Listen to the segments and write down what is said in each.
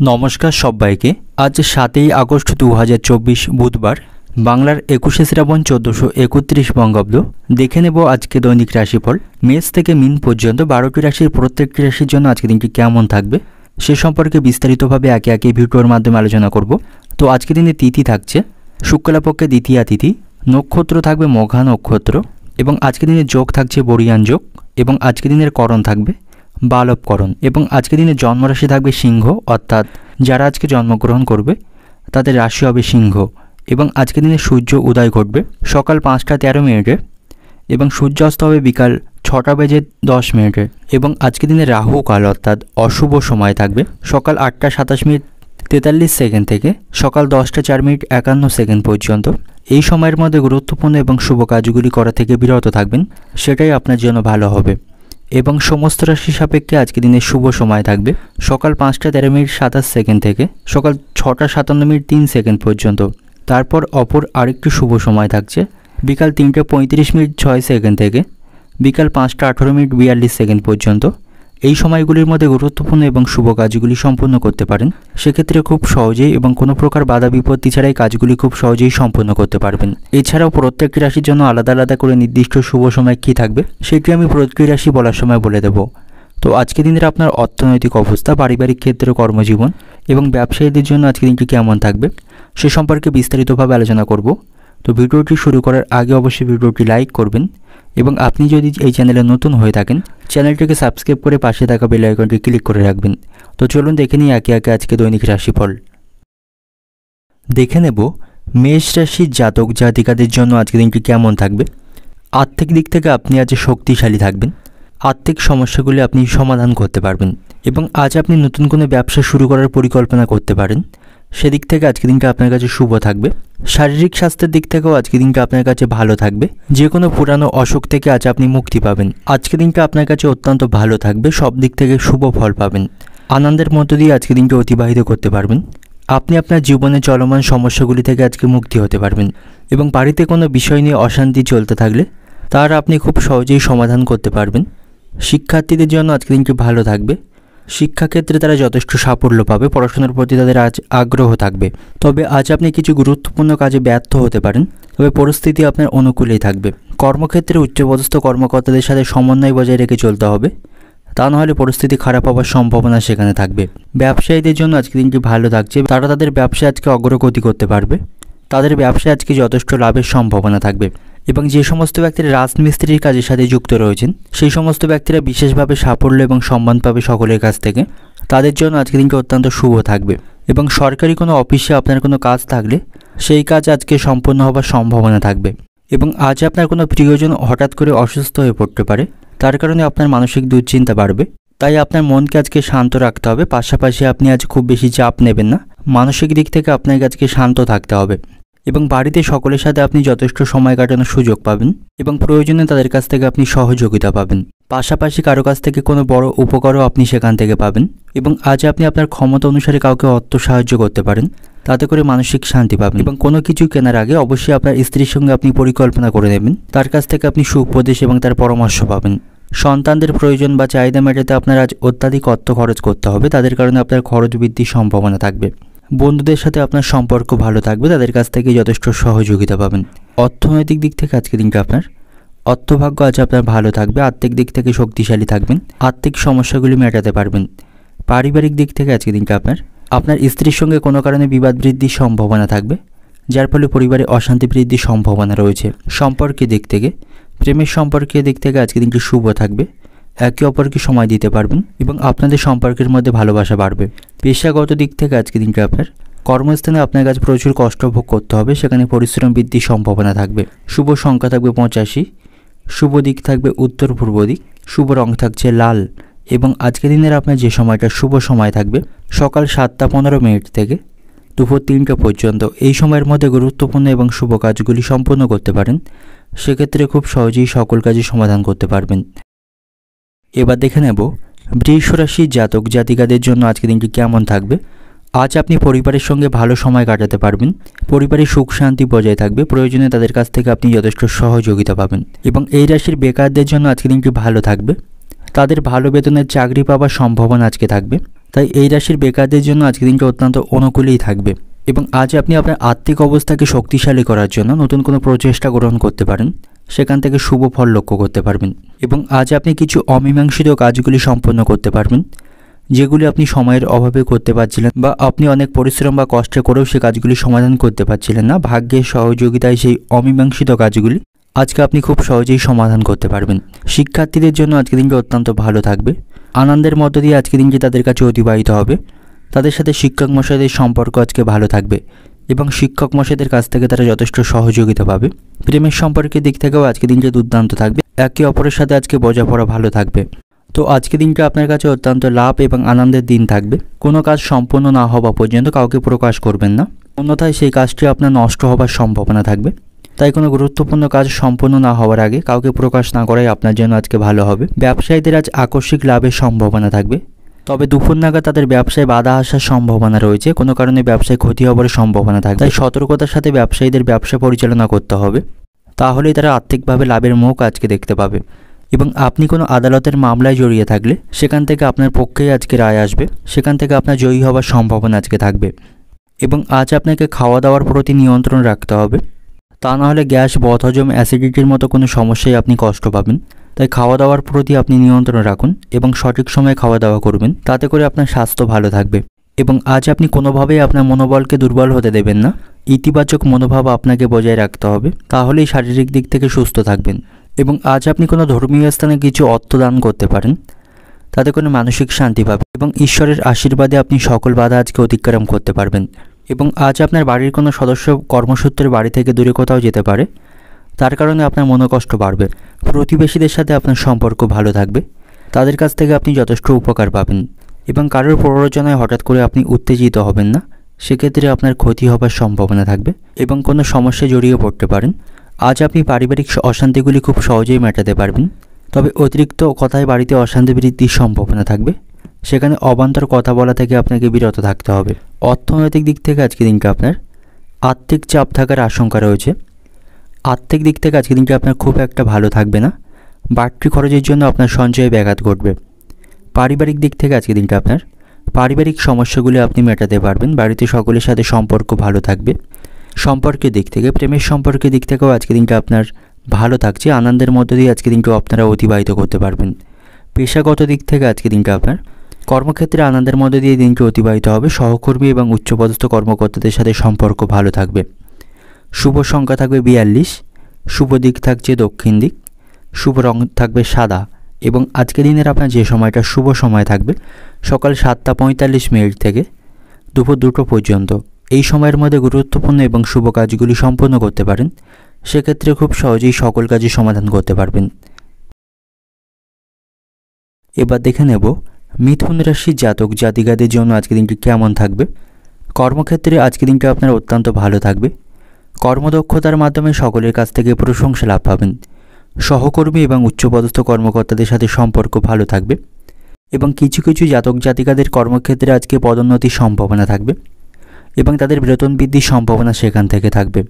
নমস্কার সবাইকে। আজ 7ই আগস্ট 2024 বুধবার, বাংলার 21শে শ্রাবণ 1431 বঙ্গাব্দ। দেখে নেব আজকে দৈনিক রাশিফল। মেষ থেকে মীন পর্যন্ত 12টি রাশির প্রত্যেকটি রাশির জন্য আজকে দিনটি কেমন থাকবে সে সম্পর্কে বিস্তারিতভাবে একে একে ভিডিওর মাধ্যমে আলোচনা করব। তো আজকে দিনে তিথি থাকছে শুক্লাপক্ষে দ্বিতীয়া তিথি, নক্ষত্র থাকবে মঘা নক্ষত্র এবং আজকে দিনে যোগ থাকছে বরিয়ান যোগ এবং আজকে দিনের করণ থাকবে বালবকরণ এবং আজকে দিনে জন্মরাশি থাকবে সিংহ, অর্থাৎ যারা আজকে জন্মগ্রহণ করবে তাদের রাশি হবে সিংহ এবং আজকে দিনে সূর্য উদয় ঘটবে সকাল 5টা 13 মিনিটে এবং সূর্যাস্ত হবে বিকাল 6টা বেজে 10 মিনিটে এবং আজকে দিনে রাহু কাল অর্থাৎ অশুভ সময় থাকবে সকাল 8টা 27 মিনিট 43 সেকেন্ড থেকে সকাল 10টা 4 মিনিট 51 সেকেন্ড পর্যন্ত। এই সময়ের মধ্যে গুরুত্বপূর্ণ এবং শুভ কাজগুলি করা থেকে বিরত থাকবেন, সেটাই আপনার জন্য ভালো হবে। এবং সমস্ত রাশি সাপেক্ষে আজকে দিনের শুভ সময় থাকবে সকাল 5টা 13 মিনিট 27 সেকেন্ড থেকে সকাল 6টা 57 মিনিট 3 সেকেন্ড পর্যন্ত। তারপর অপর আরেকটি শুভ সময় থাকছে বিকাল 3টা 35 মিনিট 6 সেকেন্ড থেকে বিকাল 5টা 18 মিনিট 42 সেকেন্ড পর্যন্ত। এই সময়গুলির মধ্যে গুরুত্বপূর্ণ এবং শুভ কাজগুলি সম্পূর্ণ করতে পারেন, সেক্ষেত্রে খুব সহজেই এবং কোনো প্রকার বাধা বিপত্তি ছাড়াই কাজগুলি খুব সহজেই সম্পূর্ণ করতে পারবেন। এছাড়াও প্রত্যেকটি রাশির জন্য আলাদা আলাদা করে নির্দিষ্ট শুভ সময় কী থাকবে সেটি আমি প্রত্যেকটি রাশি বলার সময় বলে দেব। তো আজকে দিনের আপনার অর্থনৈতিক অবস্থা, পারিবারিক ক্ষেত্রে, কর্মজীবন এবং ব্যবসায়ীদের জন্য আজকে দিনটি কেমন থাকবে সে সম্পর্কে বিস্তারিতভাবে আলোচনা করব। তো ভিডিওটি শুরু করার আগে অবশ্যই ভিডিওটি লাইক করবেন এবং আপনি যদি এই চ্যানেলে নতুন হয়ে থাকেন চ্যানেলটিকে সাবস্ক্রাইব করে পাশে থাকা বেল আইকনটি ক্লিক করে রাখবেন। তো চলুন দেখে নিই একে একে আজকে দৈনিক রাশিফল। দেখে নেব মেষ রাশির জাতক জাতিকাদের জন্য আজকে দিনটি কেমন থাকবে। আর্থিক দিক থেকে আপনি আজ শক্তিশালী থাকবেন, আর্থিক সমস্যাগুলি আপনি সমাধান করতে পারবেন এবং আজ আপনি নতুন কোনো ব্যবসা শুরু করার পরিকল্পনা করতে পারেন, সেদিক থেকে আজকে দিনটা আপনার কাছে শুভ থাকবে। শারীরিক স্বাস্থ্যের দিক থেকেও আজকে দিনটা আপনার কাছে ভালো থাকবে, যে কোনো পুরানো অসুখ থেকে আজ আপনি মুক্তি পাবেন। আজকে দিনটা আপনার কাছে অত্যন্ত ভালো থাকবে, সব দিক থেকে শুভ ফল পাবেন, আনন্দের মধ্য দিয়ে আজকে দিনটা অতিবাহিত করতে পারবেন। আপনি আপনার জীবনে চলমান সমস্যাগুলি থেকে আজকে মুক্তি হতে পারবেন এবং বাড়িতে কোনো বিষয় নিয়ে অশান্তি চলতে থাকলে তার আপনি খুব সহজেই সমাধান করতে পারবেন। শিক্ষার্থীদের জন্য আজকে দিনটি ভালো থাকবে, শিক্ষাক্ষেত্রে তারা যথেষ্ট সাফল্য পাবে, পড়াশোনার প্রতি তাদের আজ আগ্রহ থাকবে। তবে আজ আপনি কিছু গুরুত্বপূর্ণ কাজে ব্যর্থ হতে পারেন, তবে পরিস্থিতি আপনার অনুকূলেই থাকবে। কর্মক্ষেত্রে উচ্চপদস্থ কর্মকর্তাদের সাথে সমন্বয় বজায় রেখে চলতে হবে, তা নাহলে পরিস্থিতি খারাপ হওয়ার সম্ভাবনা সেখানে থাকবে। ব্যবসায়ীদের জন্য আজকে দিনটি ভালো থাকছে, তারা তাদের ব্যবসায় আজকে অগ্রগতি করতে পারবে, তাদের ব্যবসায় আজকে যথেষ্ট লাভের সম্ভাবনা থাকবে এবং যে সমস্ত ব্যক্তিরা রাজমিস্ত্রির কাজের সাথে যুক্ত রয়েছেন সেই সমস্ত ব্যক্তিরা বিশেষভাবে সাফল্য এবং সম্মান পাবে সকলের কাছ থেকে, তাদের জন্য আজকে দিনটি অত্যন্ত শুভ থাকবে। এবং সরকারি কোনো অফিসে আপনার কোনো কাজ থাকলে সেই কাজ আজকে সম্পূর্ণ হওয়ার সম্ভাবনা থাকবে এবং আজ আপনার কোনো প্রিয়জন হঠাৎ করে অসুস্থ হয়ে পড়তে পারে, তার কারণে আপনার মানসিক দুশ্চিন্তা বাড়বে, তাই আপনার মনকে আজকে শান্ত রাখতে হবে। পাশাপাশি আপনি আজ খুব বেশি চাপ নেবেন না, মানসিক দিক থেকে আপনাকে আজকে শান্ত থাকতে হবে এবং বাড়িতে সকলের সাথে আপনি যথেষ্ট সময় কাটানোর সুযোগ পাবেন এবং প্রয়োজনে তাদের কাছ থেকে আপনি সহযোগিতা পাবেন। পাশাপাশি কারো কাছ থেকে কোনো বড় উপকারও আপনি সেখান থেকে পাবেন এবং আজ আপনি আপনার ক্ষমতা অনুসারে কাউকে অর্থ সাহায্য করতে পারেন, তাতে করে মানসিক শান্তি পাবেন। এবং কোনো কিছু কেনার আগে অবশ্যই আপনার স্ত্রীর সঙ্গে আপনি পরিকল্পনা করে নেবেন, তার কাছ থেকে আপনি সুউপদেশ এবং তার পরামর্শ পাবেন। সন্তানদের প্রয়োজন বা চাহিদা মেটাতে আপনার আজ অত্যাধিক অর্থ খরচ করতে হবে, তাদের কারণে আপনার খরচ বৃদ্ধির সম্ভাবনা থাকবে। বন্ধুদের সাথে আপনার সম্পর্ক ভালো থাকবে, তাদের কাছ থেকে যথেষ্ট সহযোগিতা পাবেন। অর্থনৈতিক দিক থেকে আজকে দিনটা আপনার অর্থভাগ্য আজ আপনার ভালো থাকবে, আর্থিক দিক থেকে শক্তিশালী থাকবেন, আর্থিক সমস্যাগুলি মেটাতে পারবেন। পারিবারিক দিক থেকে আজকে দিনটা আপনার স্ত্রীর সঙ্গে কোনো কারণে বিবাদ বৃদ্ধির সম্ভাবনা থাকবে, যার ফলে পরিবারে অশান্তি বৃদ্ধির সম্ভাবনা রয়েছে। সম্পর্কের দিক থেকে, প্রেমের সম্পর্কের দিক থেকে আজকে দিনটি শুভ থাকবে, একে অপরকে সময় দিতে পারবেন এবং আপনাদের সম্পর্কের মধ্যে ভালোবাসা বাড়বে। পেশাগত দিক থেকে আজকে দিনটা আপনার কর্মস্থানে আপনার কাছে প্রচুর কষ্ট ভোগ করতে হবে, সেখানে পরিশ্রম বৃদ্ধির সম্ভাবনা থাকবে। শুভ সংখ্যা থাকবে 85, শুভ দিক থাকবে উত্তর পূর্ব দিক, শুভ রং থাকছে লাল এবং আজকে দিনের আপনার যে সময়টা শুভ সময় থাকবে সকাল 7টা 15 মিনিট থেকে দুপুর 3টা পর্যন্ত। এই সময়ের মধ্যে গুরুত্বপূর্ণ এবং শুভ কাজগুলি সম্পূর্ণ করতে পারেন, সেক্ষেত্রে খুব সহজেই সকল কাজই সমাধান করতে পারবেন। এবার দেখে নেব বৃষ রাশির জাতক জাতিকাদের জন্য আজকে দিনটি কেমন থাকবে। আজ আপনি পরিবারের সঙ্গে ভালো সময় কাটাতে পারবেন, পরিবারের সুখ শান্তি বজায় থাকবে, প্রয়োজনে তাদের কাছ থেকে আপনি যথেষ্ট সহযোগিতা পাবেন এবং এই রাশির বেকারদের জন্য আজকে দিনটি ভালো থাকবে, তাদের ভালো বেতনের চাকরি পাওয়ার সম্ভাবনা আজকে থাকবে। তাই এই রাশির বেকারদের জন্য আজকের দিনটা অত্যন্ত অনুকূলেই থাকবে। এবং আজ আপনি আপনার আর্থিক অবস্থাকে শক্তিশালী করার জন্য নতুন কোনো প্রচেষ্টা গ্রহণ করতে পারেন, সেখান থেকে শুভ ফল লক্ষ্য করতে পারবেন। এবং আজ আপনি কিছু অমীমাংসিত কাজগুলি সম্পন্ন করতে পারবেন, যেগুলি আপনি সময়ের অভাবে করতে পারছিলেন বা আপনি অনেক পরিশ্রম বা কষ্ট করেও সেই কাজগুলি সমাধান করতে পারছিলেন না। ভাগ্যের সহযোগিতায় সেই অমীমাংসিত কাজগুলি আজকে আপনি খুব সহজেই সমাধান করতে পারবেন। শিক্ষার্থীদের জন্য আজকের দিনটি অত্যন্ত ভালো থাকবে। আনন্দের মধ্য দিয়ে আজকের দিনটি তাদের কাছে অতিবাহিত হবে। তাদের সাথে শিক্ষক মশাইদের সম্পর্ক আজকে ভালো থাকবে এবং শিক্ষক মশাইদের কাছ থেকে তারা যথেষ্ট সহযোগিতা পাবে। প্রেমের সম্পর্কের দিক থেকেও আজকের দিনটি দুর্দান্ত থাকবে। একে অপরের সাথে আজকে বোঝাপড়া ভালো থাকবে। তো আজকের দিনটা আপনার কাছে অত্যন্ত লাভ এবং আনন্দের দিন থাকবে। কোনো কাজ সম্পূর্ণ না হওয়া পর্যন্ত কাউকে প্রকাশ করবেন না, অন্যথায় সেই কাজটি আপনার নষ্ট হবার সম্ভাবনা থাকবে। তাই কোনো গুরুত্বপূর্ণ কাজ সম্পূর্ণ না হওয়ার আগে কাউকে প্রকাশ না করাই আপনার জন্য আজকে ভালো হবে। ব্যবসায়ীদের আজ আকস্মিক লাভের সম্ভাবনা থাকবে, তবে দুপুর নাগাদ তাদের ব্যবসায় বাধা আসার সম্ভাবনা রয়েছে। কোনো কারণে ব্যবসায় ক্ষতি হওয়ার সম্ভাবনা থাকবে, তাই সতর্কতার সাথে ব্যবসায়ীদের ব্যবসা পরিচালনা করতে হবে, তাহলেই তারা আর্থিকভাবে লাভের মুখ আজকে দেখতে পাবে। এবং আপনি কোনো আদালতের মামলায় জড়িয়ে থাকলে সেখান থেকে আপনার পক্ষেই আজকে রায় আসবে, সেখান থেকে আপনার জয়ী হওয়ার সম্ভাবনা আজকে থাকবে। এবং আজ আপনাকে খাওয়া দাওয়ার প্রতি নিয়ন্ত্রণ রাখতে হবে, তা না হলে গ্যাস, বদহজম, অ্যাসিডিটির মতো কোনো সমস্যায় আপনি কষ্ট পাবেন। তাই খাওয়া দাওয়ার প্রতি আপনি নিয়ন্ত্রণ রাখুন এবং সঠিক সময়ে খাওয়া দাওয়া করবেন, তাতে করে আপনার স্বাস্থ্য ভালো থাকবে। এবং আজ আপনি কোনোভাবেই আপনার মনোবলকে দুর্বল হতে দেবেন না। ইতিবাচক মনোভাব আপনাকে বজায় রাখতে হবে, তাহলেই শারীরিক দিক থেকে সুস্থ থাকবেন। এবং আজ আপনি কোনো ধর্মীয় স্থানে কিছু অর্থ দান করতে পারেন, তাতে কোনো মানসিক শান্তি পাবে এবং ঈশ্বরের আশীর্বাদে আপনি সকল বাধা আজকে অতিক্রম করতে পারবেন। এবং আজ আপনার বাড়ির কোনো সদস্য কর্মসূত্রে বাড়ি থেকে দূরে কোথাও যেতে পারে, তার কারণে আপনার মনোকষ্ট বাড়বে। প্রতিবেশীদের সাথে আপনার সম্পর্ক ভালো থাকবে, তাদের কাছ থেকে আপনি যথেষ্ট উপকার পাবেন। এবং কারোর প্ররোচনায় হঠাৎ করে আপনি উত্তেজিত হবেন না, সেক্ষেত্রে আপনার ক্ষতি হবার সম্ভাবনা থাকবে এবং কোনো সমস্যায় জড়িয়ে পড়তে পারেন। আজ আপনি পারিবারিক অশান্তিগুলি খুব সহজেই মেটাতে পারবেন, তবে অতিরিক্ত কথায় বাড়িতে অশান্তি বৃদ্ধির সম্ভাবনা থাকবে, সেখানে অবান্তর কথা বলা থেকে আপনাকে বিরত থাকতে হবে। অর্থনৈতিক দিক থেকে আজকে দিনটা আপনার আর্থিক চাপ থাকার আশঙ্কা রয়েছে। আর্থিক দিক থেকে আজকে দিনটা আপনার খুব একটা ভালো থাকবে না, বাড়তি খরচের জন্য আপনার সঞ্চয়ে ব্যাঘাত ঘটবে। পারিবারিক দিক থেকে আজকে দিনটা আপনার পারিবারিক সমস্যাগুলি আপনি মেটাতে পারবেন, বাড়িতে সকলের সাথে সম্পর্ক ভালো থাকবে। সম্পর্কের দিক থেকে, প্রেমের সম্পর্কের দিক থেকেও আজকে দিনটা আপনার ভালো থাকছে। আনন্দের মধ্য দিয়ে আজকে দিনটা আপনারা অতিবাহিত করতে পারবেন। পেশাগত দিক থেকে আজকে দিনটা আপনার কর্মক্ষেত্রে আনন্দের মধ্য দিয়ে দিনটি অতিবাহিত হবে। সহকর্মী এবং উচ্চপদস্থ কর্মকর্তাদের সাথে সম্পর্ক ভালো থাকবে। শুভ সংখ্যা থাকবে 42, শুভ দিক থাকছে দক্ষিণ দিক, শুভ রং থাকবে সাদা। এবং আজকের দিনের আপনার যে সময়টা শুভ সময় থাকবে সকাল 7:45 থেকে দুপুর 2টো পর্যন্ত। এই সময়ের মধ্যে গুরুত্বপূর্ণ এবং শুভ কাজগুলি সম্পন্ন করতে পারেন, সেক্ষেত্রে খুব সহজেই সকল কাজই সমাধান করতে পারবেন। এবার দেখে নেব মিথুন রাশির জাতক জাতিকাদের জন্য আজকের দিনটি কেমন থাকবে। কর্মক্ষেত্রে আজকের দিনটি আপনার অত্যন্ত ভালো থাকবে। কর্মদক্ষতার মাধ্যমে সকলের কাছ থেকে প্রশংসা লাভ পাবেন। সহকর্মী এবং উচ্চপদস্থ কর্মকর্তাদের সাথে সম্পর্ক ভালো থাকবে এবং কিছু কিছু জাতক জাতিকাদের কর্মক্ষেত্রে আজকে পদোন্নতির সম্ভাবনা থাকবে এবং তাদের বেতন বৃদ্ধির সম্ভাবনা সেখান থেকে থাকবে।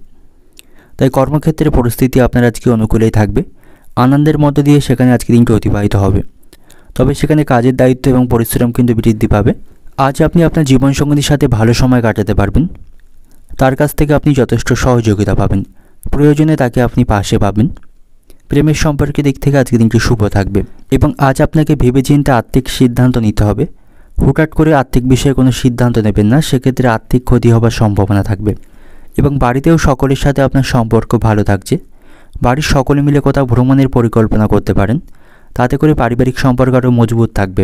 তাই কর্মক্ষেত্রের পরিস্থিতি আপনার আজকে অনুকূলেই থাকবে। আনন্দের মধ্য দিয়ে সেখানে আজকে দিনটি অতিবাহিত হবে, তবে সেখানে কাজের দায়িত্ব এবং পরিশ্রম কিন্তু বৃদ্ধি পাবে। আজ আপনি আপনার জীবনসঙ্গীর সাথে ভালো সময় কাটাতে পারবেন, তার কাছ থেকে আপনি যথেষ্ট সহযোগিতা পাবেন, প্রয়োজনে তাকে আপনি পাশে পাবেন। প্রেমের সম্পর্কের দিক থেকে আজকে দিনটি শুভ থাকবে এবং আজ আপনাকে ভেবেচিন্তে আর্থিক সিদ্ধান্ত নিতে হবে। হুটহাট করে আর্থিক বিষয়ে কোনো সিদ্ধান্ত নেবেন না, সেক্ষেত্রে আর্থিক ক্ষতি হবার সম্ভাবনা থাকবে। এবং বাড়িতেও সকলের সাথে আপনার সম্পর্ক ভালো থাকছে। বাড়ির সকলে মিলে কোথাও ভ্রমণের পরিকল্পনা করতে পারেন, তাতে করে পারিবারিক সম্পর্ক আরও মজবুত থাকবে।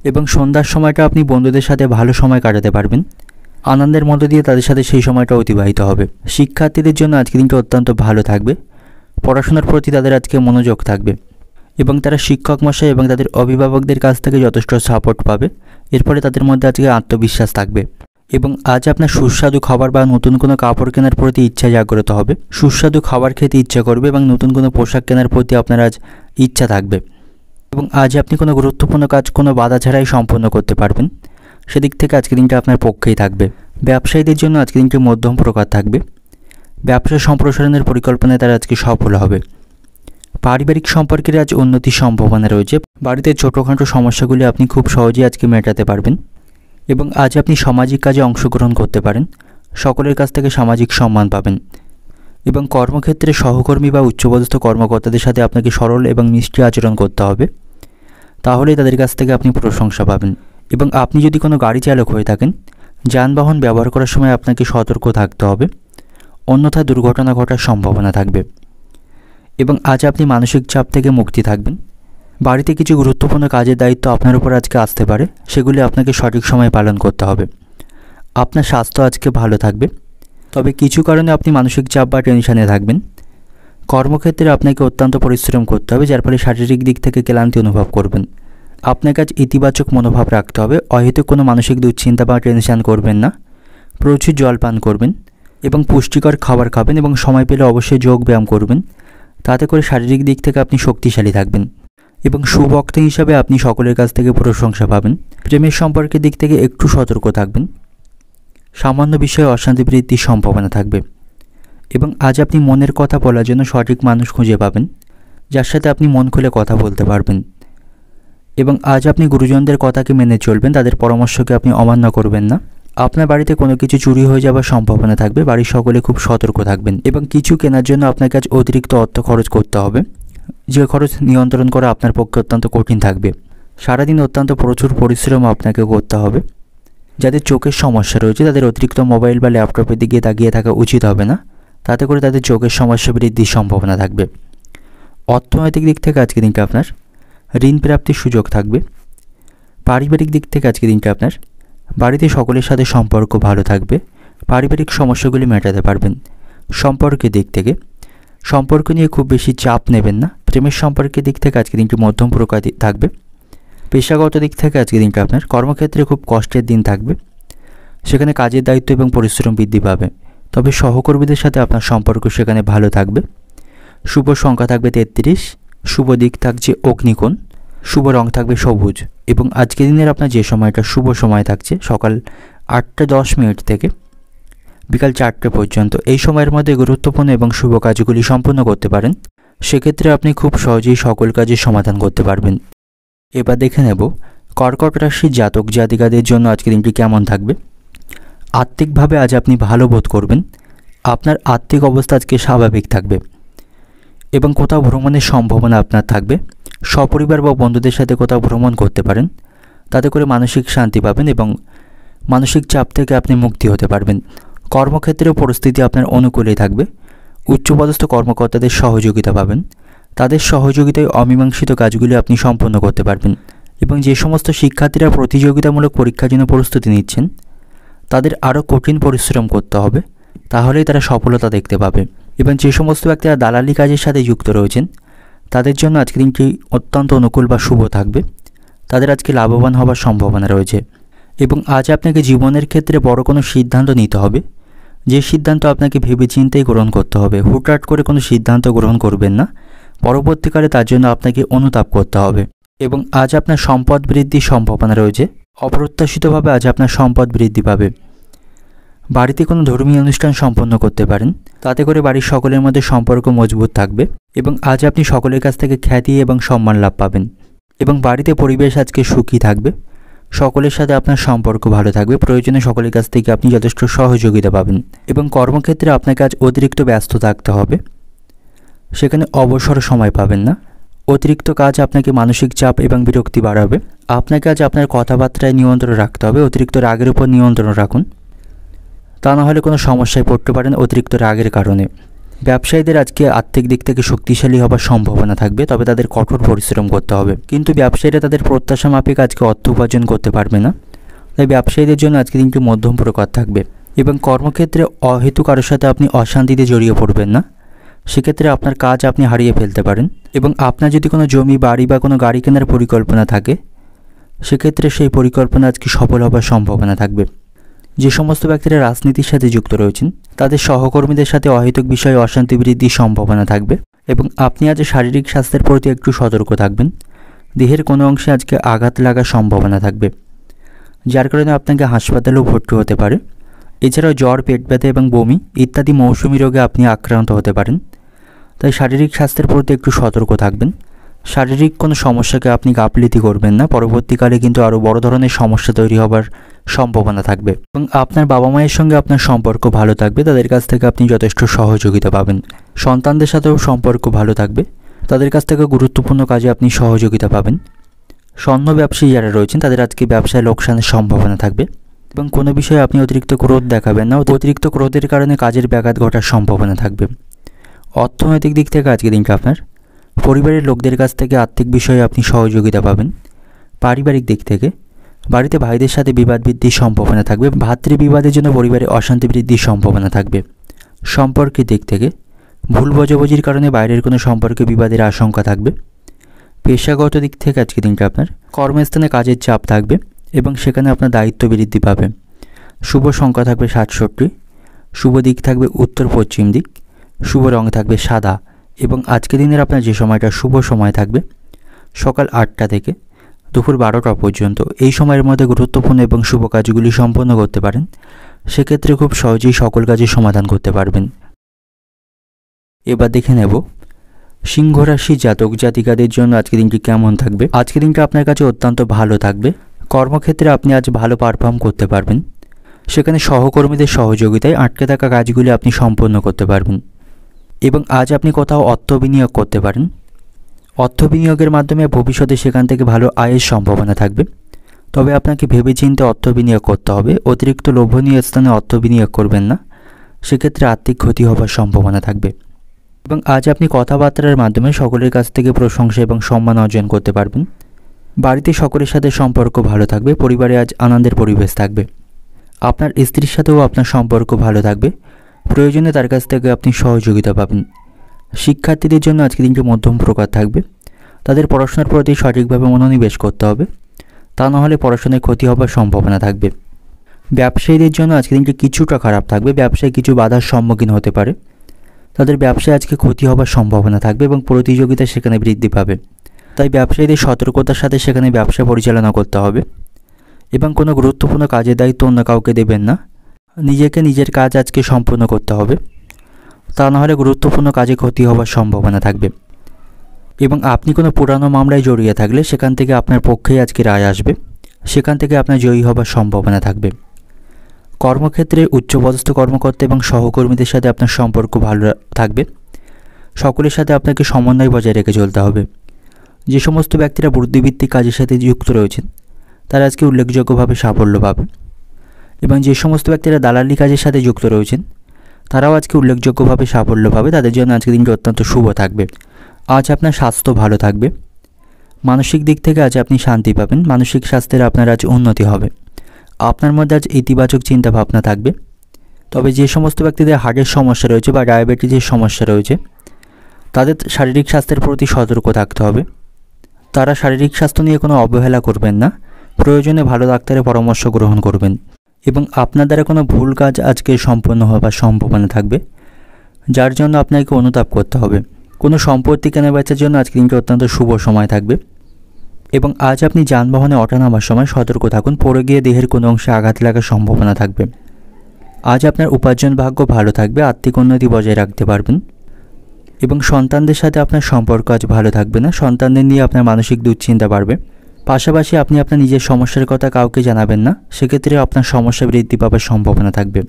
এবং সন্ধ্যার সময়টা আপনি বন্ধুদের সাথে ভালো সময় কাটাতে পারবেন, আনন্দের মধ্য দিয়ে তাদের সাথে সেই সময়টা অতিবাহিত হবে। শিক্ষার্থীদের জন্য আজকে দিনটা অত্যন্ত ভালো থাকবে। পড়াশোনার প্রতি তাদের আজকে মনোযোগ থাকবে এবং তারা শিক্ষক মশাই এবং তাদের অভিভাবকদের কাছ থেকে যথেষ্ট সাপোর্ট পাবে। এর ফলে তাদের মধ্যে আজকে আত্মবিশ্বাস থাকবে। এবং আজ আপনার সুস্বাদু খাবার বা নতুন কোনো কাপড় কেনার প্রতি ইচ্ছা জাগ্রত হবে। সুস্বাদু খাবার খেতে ইচ্ছা করবে এবং নতুন কোনো পোশাক কেনার প্রতি আপনার আজ ইচ্ছা থাকবে। এবং আজ আপনি কোনো গুরুত্বপূর্ণ কাজ কোনো বাধা ছাড়াই সম্পন্ন করতে পারবেন, সেদিক থেকে আজকের দিনটা আপনার পক্ষেই থাকবে। ব্যবসায়ীদের জন্য আজকের দিনটি মধ্যম প্রকার থাকবে। ব্যবসা সম্প্রসারণের পরিকল্পনায় তারা আজকে সফল হবে। পারিবারিক সম্পর্কের আজ উন্নতির সম্ভাবনা রয়েছে। বাড়িতে ছোটোখাটো সমস্যাগুলি আপনি খুব সহজেই আজকে মেটাতে পারবেন। এবং আজ আপনি সামাজিক কাজে অংশগ্রহণ করতে পারেন। সকলের কাছ থেকে সামাজিক সম্মান পাবেন এবং কর্মক্ষেত্রে সহকর্মী বা উচ্চপদস্থ কর্মকর্তাদের সাথে আপনাকে সরল এবং মিষ্টি আচরণ করতে হবে, তাহলেই তাদের কাছ থেকে আপনি প্রশংসা পাবেন। এবং আপনি যদি কোনো গাড়ি চালক হয়ে থাকেন, যানবাহন ব্যবহার করার সময় আপনাকে সতর্ক থাকতে হবে, অন্যথায় দুর্ঘটনা ঘটার সম্ভাবনা থাকবে। এবং আজ আপনি মানসিক চাপ থেকে মুক্তি থাকবেন। বাড়িতে কিছু গুরুত্বপূর্ণ কাজের দায়িত্ব আপনার উপর আজকে আসতে পারে, সেগুলি আপনাকে সঠিক সময়ে পালন করতে হবে। আপনার স্বাস্থ্য আজকে ভালো থাকবে, তবে কিছু কারণে আপনি মানসিক চাপ বা টেনশনে থাকবেন। কর্মক্ষেত্রে আপনাকে অত্যন্ত পরিশ্রম করতে হবে, যার ফলে শারীরিক দিক থেকে ক্লান্তি অনুভব করবেন। আপনাকে আজ ইতিবাচক মনোভাব রাখতে হবে, অহেতুক কোনো মানসিক দুশ্চিন্তা বা টেনশন করবেন না। প্রচুর জল পান করবেন এবং পুষ্টিকর খাবার খাবেন এবং সময় পেলে অবশ্যই যোগ ব্যায়াম করবেন। তাতে করে শারীরিক দিক থেকে আপনি শক্তিশালী থাকবেন এবং সুবক্তা হিসাবে আপনি সকলের কাছ থেকে প্রশংসা পাবেন। প্রেমের সম্পর্কের দিক থেকে একটু সতর্ক থাকবেন, সামান্য বিষয়ে অশান্তি বৃদ্ধির সম্ভাবনা থাকবে। এবং আজ আপনি মনের কথা বলার জন্য সঠিক মানুষ খুঁজে পাবেন, যার সাথে আপনি মন খুলে কথা বলতে পারবেন। এবং আজ আপনি গুরুজনদের কথাকে মেনে চলবেন, তাদের পরামর্শকে আপনি অমান্য করবেন না। আপনার বাড়িতে কোনো কিছু চুরি হয়ে যাওয়ার সম্ভাবনা থাকবে, বাড়ির সকলে খুব সতর্ক থাকবেন। এবং কিছু কেনার জন্য আপনাকে আজ অতিরিক্ত অর্থ খরচ করতে হবে, যে খরচ নিয়ন্ত্রণ করা আপনার পক্ষে অত্যন্ত কঠিন থাকবে। সারাদিন অত্যন্ত প্রচুর পরিশ্রম আপনাকে করতে হবে। যাদের চোখের সমস্যা রয়েছে তাদের অতিরিক্ত মোবাইল বা ল্যাপটপের দিকে তাকিয়ে থাকা উচিত হবে না, তাতে করে তাদের চোখের সমস্যা বৃদ্ধির সম্ভাবনা থাকবে। অর্থনৈতিক দিক থেকে আজকে দিনটা আপনার ঋণ প্রাপ্তির সুযোগ থাকবে। পারিবারিক দিক থেকে আজকে দিনটা আপনার বাড়িতে সকলের সাথে সম্পর্ক ভালো থাকবে, পারিবারিক সমস্যাগুলি মেটাতে পারবেন। সম্পর্কের দিক থেকে সম্পর্ক নিয়ে খুব বেশি চাপ নেবেন না। প্রেমের সম্পর্কের দিক থেকে আজকে দিনটি মধ্যম প্রকার থাকবে। পেশাগত দিক থেকে আজকে দিনটা আপনার কর্মক্ষেত্রে খুব কষ্টের দিন থাকবে, সেখানে কাজের দায়িত্ব এবং পরিশ্রম বৃদ্ধি পাবে, তবে সহকর্মীদের সাথে আপনার সম্পর্ক সেখানে ভালো থাকবে। শুভ সংখ্যা থাকবে 33, শুভ দিক থাকছে অগ্নিকোণ, শুভ রং থাকবে সবুজ। এবং আজকের দিনের আপনার যে সময়টা শুভ সময় থাকছে সকাল 8:10 থেকে বিকাল 4টে পর্যন্ত, এই সময়ের মধ্যে গুরুত্বপূর্ণ এবং শুভ কাজগুলি সম্পূর্ণ করতে পারেন। সেক্ষেত্রে আপনি খুব সহজেই সকল কাজের সমাধান করতে পারবেন। এবার দেখে নেব কর্কট রাশির জাতক জাতিকাদের জন্য আজকের দিনটি কেমন থাকবে। আর্থিকভাবে আজ আপনি ভালো বোধ করবেন, আপনার আর্থিক অবস্থা আজকে স্বাভাবিক থাকবে এবং কোথাও ভ্রমণের সম্ভাবনা আপনার থাকবে। সপরিবার বা বন্ধুদের সাথে কোথাও ভ্রমণ করতে পারেন, তাতে করে মানসিক শান্তি পাবেন এবং মানসিক চাপ থেকে আপনি মুক্তি হতে পারবেন। কর্মক্ষেত্রেও পরিস্থিতি আপনার অনুকূলেই থাকবে। উচ্চপদস্থ কর্মকর্তাদের সহযোগিতা পাবেন, তাদের সহযোগিতায় অমীমাংসিত কাজগুলি আপনি সম্পন্ন করতে পারবেন। এবং যে সমস্ত শিক্ষার্থীরা প্রতিযোগিতামূলক পরীক্ষার জন্য প্রস্তুতি নিচ্ছেন, তাদের আরও কঠিন পরিশ্রম করতে হবে, তাহলেই তারা সফলতা দেখতে পাবে। এবং যে সমস্ত ব্যক্তিরা দালালি কাজের সাথে যুক্ত রয়েছেন, তাদের জন্য আজকের দিনটি অত্যন্ত অনুকূল বা শুভ থাকবে, তাদের আজকে লাভবান হওয়ার সম্ভাবনা রয়েছে। এবং আজ আপনাকে জীবনের ক্ষেত্রে বড় কোনো সিদ্ধান্ত নিতে হবে, যে সিদ্ধান্ত আপনাকে ভেবেচিন্তেই গ্রহণ করতে হবে। হুটহাট করে কোনো সিদ্ধান্ত গ্রহণ করবেন না, পরবর্তীকালে তার জন্য আপনাকে অনুতাপ করতে হবে। এবং আজ আপনার সম্পদ বৃদ্ধির সম্ভাবনা রয়েছে, অপ্রত্যাশিতভাবে আজ আপনার সম্পদ বৃদ্ধি পাবে। বাড়িতে কোনো ধর্মীয় অনুষ্ঠান সম্পন্ন করতে পারেন, তাতে করে বাড়ির সকলের মধ্যে সম্পর্ক মজবুত থাকবে এবং আজ আপনি সকলের কাছ থেকে খ্যাতি এবং সম্মান লাভ পাবেন। এবং বাড়িতে পরিবেশ আজকে সুখী থাকবে, সকলের সাথে আপনার সম্পর্ক ভালো থাকবে, প্রয়োজনে সকলের কাছ থেকে আপনি যথেষ্ট সহযোগিতা পাবেন। এবং কর্মক্ষেত্রে আপনাকে আজ অতিরিক্ত ব্যস্ত থাকতে হবে, সেখানে অবসর সময় পাবেন না। অতিরিক্ত কাজ আপনাকে মানসিক চাপ এবং বিরক্তি বাড়াবে। আপনাকে আজ আপনার কথাবার্তায় নিয়ন্ত্রণ রাখতে হবে, অতিরিক্ত রাগের উপর নিয়ন্ত্রণ রাখুন, তা না হলে কোনো সমস্যায় পড়তে পারেন অতিরিক্ত রাগের কারণে। ব্যবসায়ীদের আজকে আর্থিক দিক থেকে শক্তিশালী হবার সম্ভাবনা থাকবে, তবে তাদের কঠোর পরিশ্রম করতে হবে। কিন্তু ব্যবসায়ীরা তাদের প্রত্যাশা মাফিক আজকে অর্থ উপার্জন করতে পারবে না, তাই ব্যবসায়ীদের জন্য আজকে দিনটি মধ্যম প্রকার থাকবে। এবং কর্মক্ষেত্রে অহেতু কারোর সাথে আপনি অশান্তিতে জড়িয়ে পড়বেন না, সেক্ষেত্রে আপনার কাজ আপনি হারিয়ে ফেলতে পারেন। এবং আপনার যদি কোনো জমি বাড়ি বা কোনো গাড়ি কেনার পরিকল্পনা থাকে, সেক্ষেত্রে সেই পরিকল্পনা আজকে সফল হবার সম্ভাবনা থাকবে। যে সমস্ত ব্যক্তিরা রাজনীতির সাথে যুক্ত রয়েছেন, তাদের সহকর্মীদের সাথে অহেতুক বিষয়ে অশান্তি বৃদ্ধির সম্ভাবনা থাকবে। এবং আপনি আজ শারীরিক স্বাস্থ্যের প্রতি একটু সতর্ক থাকবেন, দেহের কোনো অংশে আজকে আঘাত লাগার সম্ভাবনা থাকবে, যার কারণে আপনাকে হাসপাতালেও ভর্তি হতে পারে। এছাড়াও জ্বর, পেট ব্যথা এবং বমি ইত্যাদি মৌসুমি রোগে আপনি আক্রান্ত হতে পারেন, তাই শারীরিক স্বাস্থ্যের প্রতি একটু সতর্ক থাকবেন। শারীরিক কোনো সমস্যাকে আপনি গাফিলতি করবেন না, পরবর্তীকালে কিন্তু আরও বড় ধরনের সমস্যা তৈরি হবার সম্ভাবনা থাকবে। এবং আপনার বাবা মায়ের সঙ্গে আপনার সম্পর্ক ভালো থাকবে, তাদের কাছ থেকে আপনি যথেষ্ট সহযোগিতা পাবেন। সন্তানদের সাথেও সম্পর্ক ভালো থাকবে, তাদের কাছ থেকে গুরুত্বপূর্ণ কাজে আপনি সহযোগিতা পাবেন। স্বর্ণ ব্যবসায়ী যারা রয়েছেন তাদের আজকে ব্যবসায় লোকসানের সম্ভাবনা থাকবে এবং কোনো বিষয়ে আপনি অতিরিক্ত ক্রোধ দেখাবেন না, অতিরিক্ত ক্রোধের কারণে কাজের ব্যাঘাত ঘটার সম্ভাবনা থাকবে। অর্থনৈতিক দিক থেকে আজকে দিনটা আপনার পরিবারের লোকদের কাছ থেকে আর্থিক বিষয়ে আপনি সহযোগিতা পাবেন। পারিবারিক দিক থেকে বাড়িতে ভাইদের সাথে বিবাদ বৃদ্ধির সম্ভাবনা থাকবে, ভাতৃবিবাদের জন্য পরিবারে অশান্তি বৃদ্ধির সম্ভাবনা থাকবে। সম্পর্কের দিক থেকে ভুল বোঝাবুঝির কারণে বাইরের কোনো সম্পর্কে বিবাদের আশঙ্কা থাকবে। পেশাগত দিক থেকে আজকে দিনটা আপনার কর্মস্থানে কাজের চাপ থাকবে এবং সেখানে আপনার দায়িত্ব বৃদ্ধি পাবে। শুভ সংখ্যা থাকবে 67, শুভ দিক থাকবে উত্তর পশ্চিম দিক, শুভ রং থাকবে সাদা এবং আজকে দিনের আপনার যে সময়টা শুভ সময় থাকবে সকাল 8টা থেকে দুপুর 12টা পর্যন্ত। এই সময়ের মধ্যে গুরুত্বপূর্ণ এবং শুভ কাজগুলি সম্পন্ন করতে পারেন, সেক্ষেত্রে খুব সহজেই সকল কাজের সমাধান করতে পারবেন। এবার দেখে নেব সিংহ রাশি জাতক জাতিকাদের জন্য আজকে দিনটি কেমন থাকবে। আজকে দিনটা আপনার কাছে অত্যন্ত ভালো থাকবে। কর্মক্ষেত্রে আপনি আজ ভালো পারফর্ম করতে পারবেন, সেখানে সহকর্মীদের সহযোগিতায় আটকে থাকা কাজগুলি আপনি সম্পন্ন করতে পারবেন এবং আজ আপনি কোথাও অর্থ বিনিয়োগ করতে পারেন। অর্থ বিনিয়োগের মাধ্যমে ভবিষ্যতে সেখান থেকে ভালো আয়ের সম্ভাবনা থাকবে, তবে আপনাকে ভেবেচিন্তে অর্থ বিনিয়োগ করতে হবে। অতিরিক্ত লোভনীয় স্থানে অর্থ বিনিয়োগ করবেন না, সেক্ষেত্রে আর্থিক ক্ষতি হবার সম্ভাবনা থাকবে এবং আজ আপনি কথাবার্তার মাধ্যমে সকলের কাছ থেকে প্রশংসা এবং সম্মান অর্জন করতে পারবেন। বাড়িতে সকলের সাথে সম্পর্ক ভালো থাকবে, পরিবারে আজ আনন্দের পরিবেশ থাকবে। আপনার স্ত্রীর সাথেও আপনার সম্পর্ক ভালো থাকবে, প্রয়োজনে তার কাছ থেকে আপনি সহযোগিতা পাবেন। শিক্ষার্থীদের জন্য আজকে দিনটি মধ্যম প্রকার থাকবে, তাদের পড়াশোনার প্রতি সঠিকভাবে মনোনিবেশ করতে হবে, তা নাহলে পড়াশোনায় ক্ষতি হবার সম্ভাবনা থাকবে। ব্যবসায়ীদের জন্য আজকে দিনটি কিছুটা খারাপ থাকবে, ব্যবসায় কিছু বাধার সম্মুখীন হতে পারে, তাদের ব্যবসায় আজকে ক্ষতি হবার সম্ভাবনা থাকবে এবং প্রতিযোগিতা সেখানে বৃদ্ধি পাবে। তাই ব্যবসায়ীদের সতর্কতার সাথে সেখানে ব্যবসা পরিচালনা করতে হবে এবং কোনো গুরুত্বপূর্ণ কাজের দায়িত্ব অন্য কাউকে দেবেন না, নিজেকে নিজের কাজ আজকে সম্পূর্ণ করতে হবে, তা নাহলে গুরুত্বপূর্ণ কাজে ক্ষতি হবার সম্ভাবনা থাকবে এবং আপনি কোনো পুরানো মামলায় জড়িয়ে থাকলে সেখান থেকে আপনার পক্ষেই আজকে রায় আসবে, সেখান থেকে আপনার জয়ী হবার সম্ভাবনা থাকবে। কর্মক্ষেত্রে উচ্চপদস্থ কর্মকর্তা এবং সহকর্মীদের সাথে আপনার সম্পর্ক ভালো থাকবে, সকলের সাথে আপনাকে সমন্বয় বজায় রেখে চলতে হবে। যে সমস্ত ব্যক্তিরা বুদ্ধিভিত্তিক কাজের সাথে যুক্ত রয়েছেন তারা আজকে উল্লেখযোগ্যভাবে সাফল্য পাবে এবং যে সমস্ত ব্যক্তিরা দালালি কাজের সাথে যুক্ত রয়েছেন তারাও আজকে উল্লেখযোগ্যভাবে সাফল্য পাবে, তাদের জন্য আজকে দিনটি অত্যন্ত শুভ থাকবে। আজ আপনার স্বাস্থ্য ভালো থাকবে, মানসিক দিক থেকে আজ আপনি শান্তি পাবেন, মানসিক স্বাস্থ্যের আপনার আজ উন্নতি হবে, আপনার মধ্যে আজ ইতিবাচক চিন্তাভাবনা থাকবে। তবে যে সমস্ত ব্যক্তিদের হার্টের সমস্যা রয়েছে বা ডায়াবেটিসের সমস্যা রয়েছে তাদের শারীরিক স্বাস্থ্যের প্রতি সতর্ক থাকতে হবে, তারা শারীরিক স্বাস্থ্য নিয়ে কোনো অবহেলা করবেন না, প্রয়োজনে ভালো ডাক্তারের পরামর্শ গ্রহণ করবেন এবং আপনার দ্বারা কোনো ভুল কাজ আজকে সম্পন্ন হবার সম্ভাবনা থাকবে, যার জন্য আপনাকে অনুতাপ করতে হবে। কোনো সম্পত্তি কেনা বেচার জন্য আজকে দিনটি অত্যন্ত শুভ সময় থাকবে এবং আজ আপনি যানবাহনে ওঠা নামার সময় সতর্ক থাকুন, পড়ে গিয়ে দেহের কোনো অংশে আঘাত লাগার সম্ভাবনা থাকবে। আজ আপনার উপার্জন ভাগ্য ভালো থাকবে, আর্থিক উন্নতি বজায় রাখতে পারবেন এবং সন্তানদের সাথে আপনার সম্পর্ক আজ ভালো থাকবে না, সন্তানদের নিয়ে আপনার মানসিক দুশ্চিন্তা বাড়বে। পাশাপাশি আপনি আপনার নিজের সমস্যার কথা কাউকে জানাবেন না, সেক্ষেত্রে আপনার সমস্যা বৃদ্ধি পাবার সম্ভাবনা থাকবে।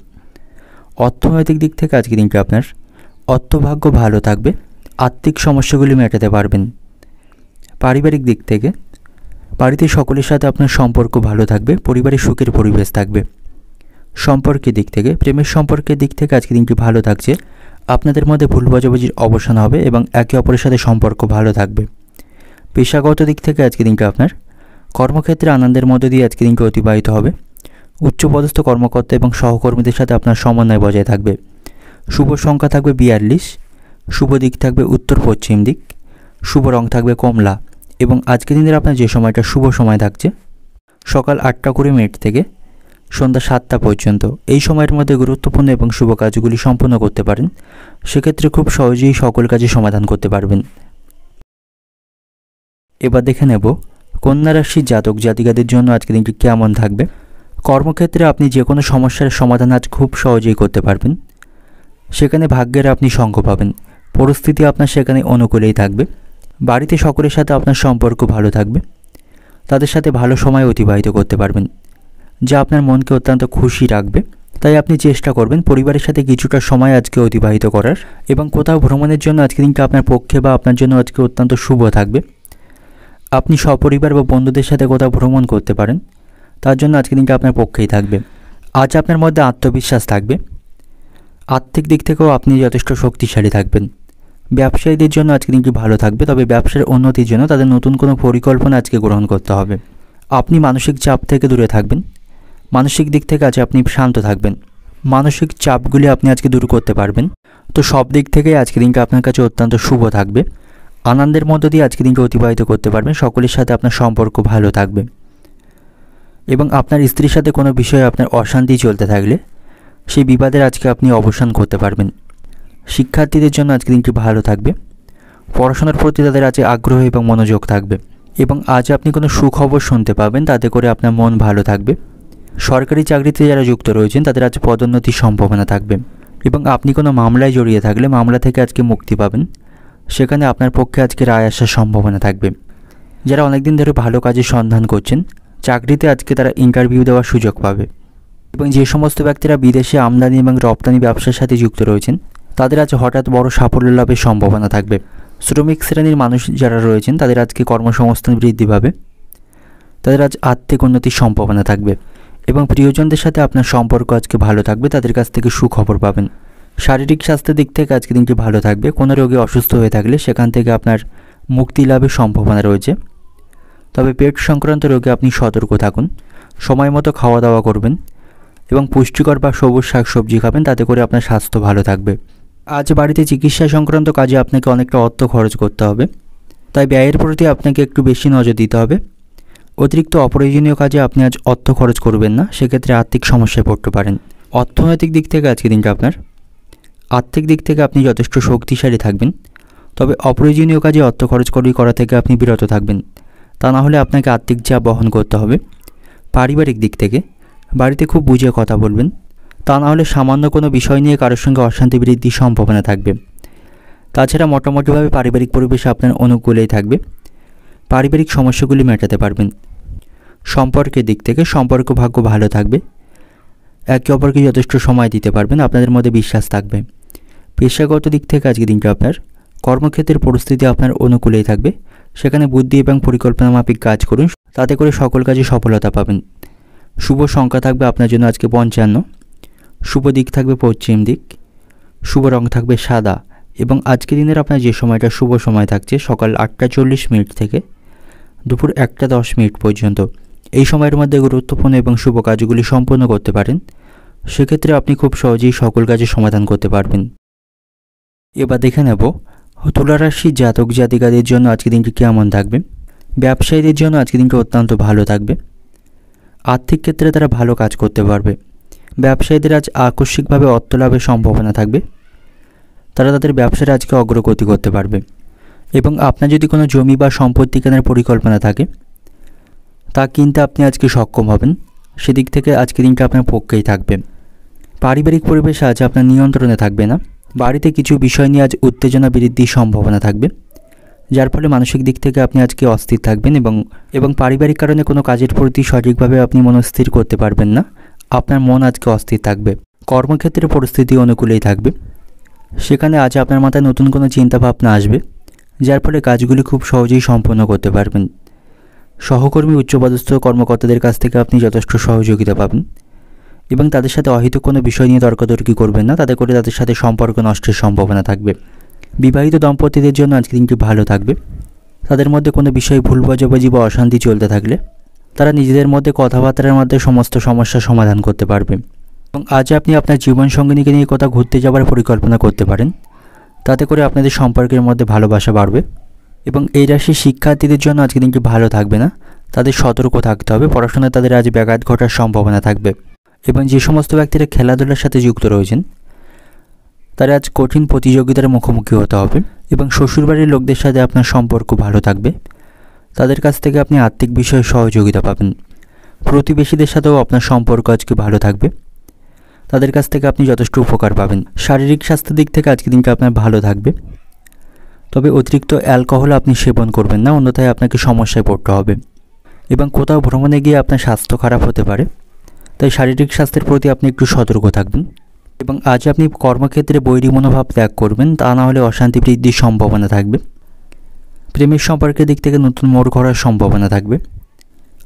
অর্থনৈতিক দিক থেকে আজকে দিনটি আপনার অর্থভাগ্য ভালো থাকবে, আর্থিক সমস্যাগুলি মেটাতে পারবেন। পারিবারিক দিক থেকে বাড়িতে সকলের সাথে আপনার সম্পর্ক ভালো থাকবে, পরিবারে সুখের পরিবেশ থাকবে। সম্পর্কের দিক থেকে প্রেমের সম্পর্কের দিক থেকে আজকে দিনটি ভালো থাকছে, আপনাদের মধ্যে ভুল বোঝাবুঝির অবসান হবে এবং একে অপরের সাথে সম্পর্ক ভালো থাকবে। পেশাগত দিক থেকে আজকে দিনটি আপনার কর্মক্ষেত্রে আনন্দের মধ্য দিয়ে আজকে দিনটি অতিবাহিত হবে, উচ্চপদস্থ কর্মকর্তা এবং সহকর্মীদের সাথে আপনার সমন্বয় বজায় থাকবে। শুভ সংখ্যা থাকবে 42, শুভ দিক থাকবে উত্তর পশ্চিম দিক, শুভ রং থাকবে কমলা এবং আজকে দিনের আপনার যে সময়টা শুভ সময় থাকছে সকাল 8টা থেকে সন্ধ্যা 7টা পর্যন্ত। এই সময়ের মধ্যে গুরুত্বপূর্ণ এবং শুভ কাজগুলি সম্পন্ন করতে পারেন, সেক্ষেত্রে খুব সহজেই সকল কাজে সমাধান করতে পারবেন। এবার দেখে নেব কন্যা রাশির জাতক জাতিকাদের জন্য আজকে দিনটি কেমন থাকবে। কর্মক্ষেত্রে আপনি যে কোনো সমস্যার সমাধান আজ খুব সহজেই করতে পারবেন, সেখানে ভাগ্যের আপনি সঙ্গ পাবেন, পরিস্থিতি আপনার সেখানে অনুকূলেই থাকবে। বাড়িতে সকলের সাথে আপনার সম্পর্ক ভালো থাকবে, তাদের সাথে ভালো সময় অতিবাহিত করতে পারবেন, যা আপনার মনকে অত্যন্ত খুশি রাখবে। তাই আপনি চেষ্টা করবেন পরিবারের সাথে কিছুটা সময় আজকে অতিবাহিত করার, এবং কোথাও ভ্রমণের জন্য আজকে দিনটা আপনার পক্ষে বা আপনার জন্য আজকে অত্যন্ত শুভ থাকবে। আপনি সপরিবার বা বন্ধুদের সাথে কোথাও ভ্রমণ করতে পারেন, তার জন্য আজকে দিনটা আপনার পক্ষেই থাকবে। আজ আপনার মধ্যে আত্মবিশ্বাস থাকবে। আর্থিক দিক থেকেও আপনি যথেষ্ট শক্তিশালী থাকবেন। ব্যবসায়ীদের জন্য আজকে দিনটি ভালো থাকবে, তবে ব্যবসার উন্নতির জন্য তাদের নতুন কোনো পরিকল্পনা আজকে গ্রহণ করতে হবে। আপনি মানসিক চাপ থেকে দূরে থাকবেন। মানসিক দিক থেকে আজ আপনি শান্ত থাকবেন। মানসিক চাপগুলি আপনি আজকে দূর করতে পারবেন। তো সব দিক থেকেই আজকে দিনটা আপনার কাছে অত্যন্ত শুভ থাকবে। আনন্দের মধ্য দিয়ে আজকে দিনটা অতিবাহিত করতে পারবেন। সকলের সাথে আপনার সম্পর্ক ভালো থাকবে, এবং আপনার স্ত্রীর সাথে কোনো বিষয়ে আপনার অশান্তি চলতে থাকলে সেই বিবাদের আজকে আপনি অবসান করতে পারবেন। শিক্ষার্থীদের জন্য আজকে দিনটি ভালো থাকবে। পড়াশোনার প্রতি তাদের আজ আগ্রহ এবং মনোযোগ থাকবে, এবং আজ আপনি কোনো সুখবর শুনতে পাবেন, তাতে করে আপনার মন ভালো থাকবে। সরকারি চাকরিতে যারা যুক্ত রয়েছেন তাদের আজ পদোন্নতির সম্ভাবনা থাকবে, এবং আপনি কোনো মামলায় জড়িয়ে থাকলে মামলা থেকে আজকে মুক্তি পাবেন। সেখানে আপনার পক্ষে আজকে রায় আসার সম্ভাবনা থাকবে। যারা অনেকদিন ধরে ভালো কাজের সন্ধান করছেন, চাকরিতে আজকে তারা ইন্টারভিউ দেওয়ার সুযোগ পাবে। এবং যে সমস্ত ব্যক্তিরা বিদেশে আমদানি এবং রপ্তানি ব্যবসার সাথে যুক্ত রয়েছেন, তাদের আজ হঠাৎ বড় সাফল্য লাভের সম্ভাবনা থাকবে। শ্রমিক শ্রেণীর মানুষ যারা রয়েছেন তাদের আজকে কর্মসংস্থান বৃদ্ধি পাবে। তাদের আজ আর্থিক উন্নতির সম্ভাবনা থাকবে, এবং প্রিয়জনদের সাথে আপনার সম্পর্ক আজকে ভালো থাকবে। তাদের কাছ থেকে সুখবর পাবেন। শারীরিক স্বাস্থ্যের দিক থেকে আজকে দিনটি ভালো থাকবে। কোনো রোগে অসুস্থ হয়ে থাকলে সেখান থেকে আপনার মুক্তি লাভের সম্ভাবনা রয়েছে। তবে পেট সংক্রান্ত রোগে আপনি সতর্ক থাকুন। সময় মতো খাওয়া দাওয়া করবেন, এবং পুষ্টিকর বা সবুজ শাকসবজি খাবেন, তাতে করে আপনার স্বাস্থ্য ভালো থাকবে। আজ বাড়িতে চিকিৎসা সংক্রান্ত কাজে আপনাকে অনেকটা অর্থ খরচ করতে হবে, তাই ব্যয়ের প্রতি আপনাকে একটু বেশি নজর দিতে হবে। অতিরিক্ত অপ্রয়োজনীয় কাজে আপনি আজ অর্থ খরচ করবেন না, সেক্ষেত্রে আর্থিক সমস্যায় পড়তে পারেন। অর্থনৈতিক দিক থেকে আজকে দিনটা আপনার আর্থিক দিক থেকে আপনি যথেষ্ট শক্তিশালী থাকবেন, তবে অপ্রয়োজনীয় কাজে অর্থ খরচ করা থেকে আপনি বিরত থাকবেন, তা না হলে আপনাকে আর্থিক চাপ বহন করতে হবে। পারিবারিক দিক থেকে বাড়িতে খুব বুঝে কথা বলবেন, তা না হলে সামান্য কোনো বিষয় নিয়ে কারোর সঙ্গে অশান্তি বৃদ্ধির সম্ভাবনা থাকবে। তাছাড়া মোটামুটিভাবে পারিবারিক পরিবেশ আপনার অনুকূলেই থাকবে। পারিবারিক সমস্যাগুলি মেটাতে পারবেন। সম্পর্কের দিক থেকে সম্পর্ক ভাগ্য ভালো থাকবে। একে অপরকে যথেষ্ট সময় দিতে পারবেন, আপনাদের মধ্যে বিশ্বাস থাকবে। পেশাগত দিক থেকে আজকে দিনটা আপনার কর্মক্ষেত্রের পরিস্থিতি আপনার অনুকূলেই থাকবে। সেখানে বুদ্ধি এবং পরিকল্পনা মাফিক কাজ করুন, তাতে করে সকল কাজে সফলতা পাবেন। শুভ সংখ্যা থাকবে আপনার জন্য আজকে 55। শুভ দিক থাকবে পশ্চিম দিক। শুভ রং থাকবে সাদা, এবং আজকে দিনের আপনার যে সময়টা শুভ সময় থাকছে সকাল 8টা 40 মিনিট থেকে দুপুর 1টা 10 মিনিট পর্যন্ত। এই সময়ের মধ্যে গুরুত্বপূর্ণ এবং শুভ কাজগুলি সম্পন্ন করতে পারেন। সেক্ষেত্রে আপনি খুব সহজেই সকল কাজের সমাধান করতে পারবেন। এবার দেখে নেব তুলা রাশির জাতক জাতিকাদের জন্য আজকে দিনটি কেমন থাকবে। ব্যবসায়ীদের জন্য আজকে দিনটি অত্যন্ত ভালো থাকবে। আর্থিক ক্ষেত্রে তারা ভালো কাজ করতে পারবে। ব্যবসায়ীদের আজ আকস্মিকভাবে অর্থ লাভের সম্ভাবনা থাকবে। তারা তাদের ব্যবসার আজকে অগ্রগতি করতে পারবে, এবং আপনার যদি কোনো জমি বা সম্পত্তি কেনার পরিকল্পনা থাকে তা কিনতে আপনি আজকে সক্ষম হবেন। সেদিক থেকে আজকে দিনটা আপনার পক্ষেই থাকবে। পারিবারিক পরিবেশ আজ আপনার নিয়ন্ত্রণে থাকবে না। বাড়িতে কিছু বিষয় নিয়ে আজ উত্তেজনা বৃদ্ধির সম্ভাবনা থাকবে, যার ফলে মানসিক দিক থেকে আপনি আজকে অস্থির থাকবেন, এবং পারিবারিক কারণে কোনো কাজের প্রতি সঠিকভাবে আপনি মনস্থির করতে পারবেন না। আপনার মন আজকে অস্থির থাকবে। কর্মক্ষেত্রে পরিস্থিতি অনুকূলেই থাকবে। সেখানে আজ আপনার মাথায় নতুন কোনো চিন্তাভাবনা আসবে, যার ফলে কাজগুলি খুব সহজেই সম্পন্ন করতে পারবেন। সহকর্মী উচ্চপদস্থ কর্মকর্তাদের কাছ থেকে আপনি যথেষ্ট সহযোগিতা পাবেন, এবং তাদের সাথে অহেতুক কোনো বিষয় নিয়ে তর্কাতর্কি করবেন না, তাতে করে তাদের সাথে সম্পর্ক নষ্টের সম্ভাবনা থাকবে। বিবাহিত দম্পতিদের জন্য আজকে দিনটি ভালো থাকবে। তাদের মধ্যে কোনো বিষয়ে ভুল বোঝাবুঝি বা অশান্তি চলতে থাকলে তারা নিজেদের মধ্যে কথাবার্তার মাধ্যমে সমস্ত সমস্যার সমাধান করতে পারবে। এবং আজ আপনি আপনার জীবনসঙ্গিনীকে নিয়ে কোথাও ঘুরতে যাওয়ার পরিকল্পনা করতে পারেন, তাতে করে আপনাদের সম্পর্কের মধ্যে ভালোবাসা বাড়বে। এবং এই রাশির শিক্ষার্থীদের জন্য আজকে দিনটি ভালো থাকবে না। তাদের সতর্ক থাকতে হবে। পড়াশোনায় তাদের আজ ব্যাঘাত ঘটার সম্ভাবনা থাকবে। এবং যে সমস্ত ব্যক্তিরা খেলাধুলার সাথে যুক্ত রয়েছেন তারা আজ কঠিন প্রতিযোগিতার মুখোমুখি হতে হবে। এবং শ্বশুরবাড়ির লোকদের সাথে আপনার সম্পর্ক ভালো থাকবে। তাদের কাছ থেকে আপনি আর্থিক বিষয়ে সহযোগিতা পাবেন। প্রতিবেশীদের সাথেও আপনার সম্পর্ক আজকে ভালো থাকবে। তাদের কাছ থেকে আপনি যথেষ্ট উপকার পাবেন। শারীরিক স্বাস্থ্যের দিক থেকে আজকে দিনটা আপনার ভালো থাকবে। তো তবে অতিরিক্ত অ্যালকোহল আপনি সেবন করবেন না, অন্যথায় আপনাকে সমস্যায় পড়তে হবে। এবং কোথাও ভ্রমণে গিয়ে আপনার স্বাস্থ্য খারাপ হতে পারে, তাই শারীরিক স্বাস্থ্যের প্রতি আপনি একটু সতর্ক থাকবেন। এবং আজ আপনি কর্মক্ষেত্রে বৈরী মনোভাব ত্যাগ করবেন, তা না হলে অশান্তি বৃদ্ধির সম্ভাবনা থাকবে। প্রেমের সম্পর্কের দিক থেকে নতুন মোড় ঘোরার সম্ভাবনা থাকবে।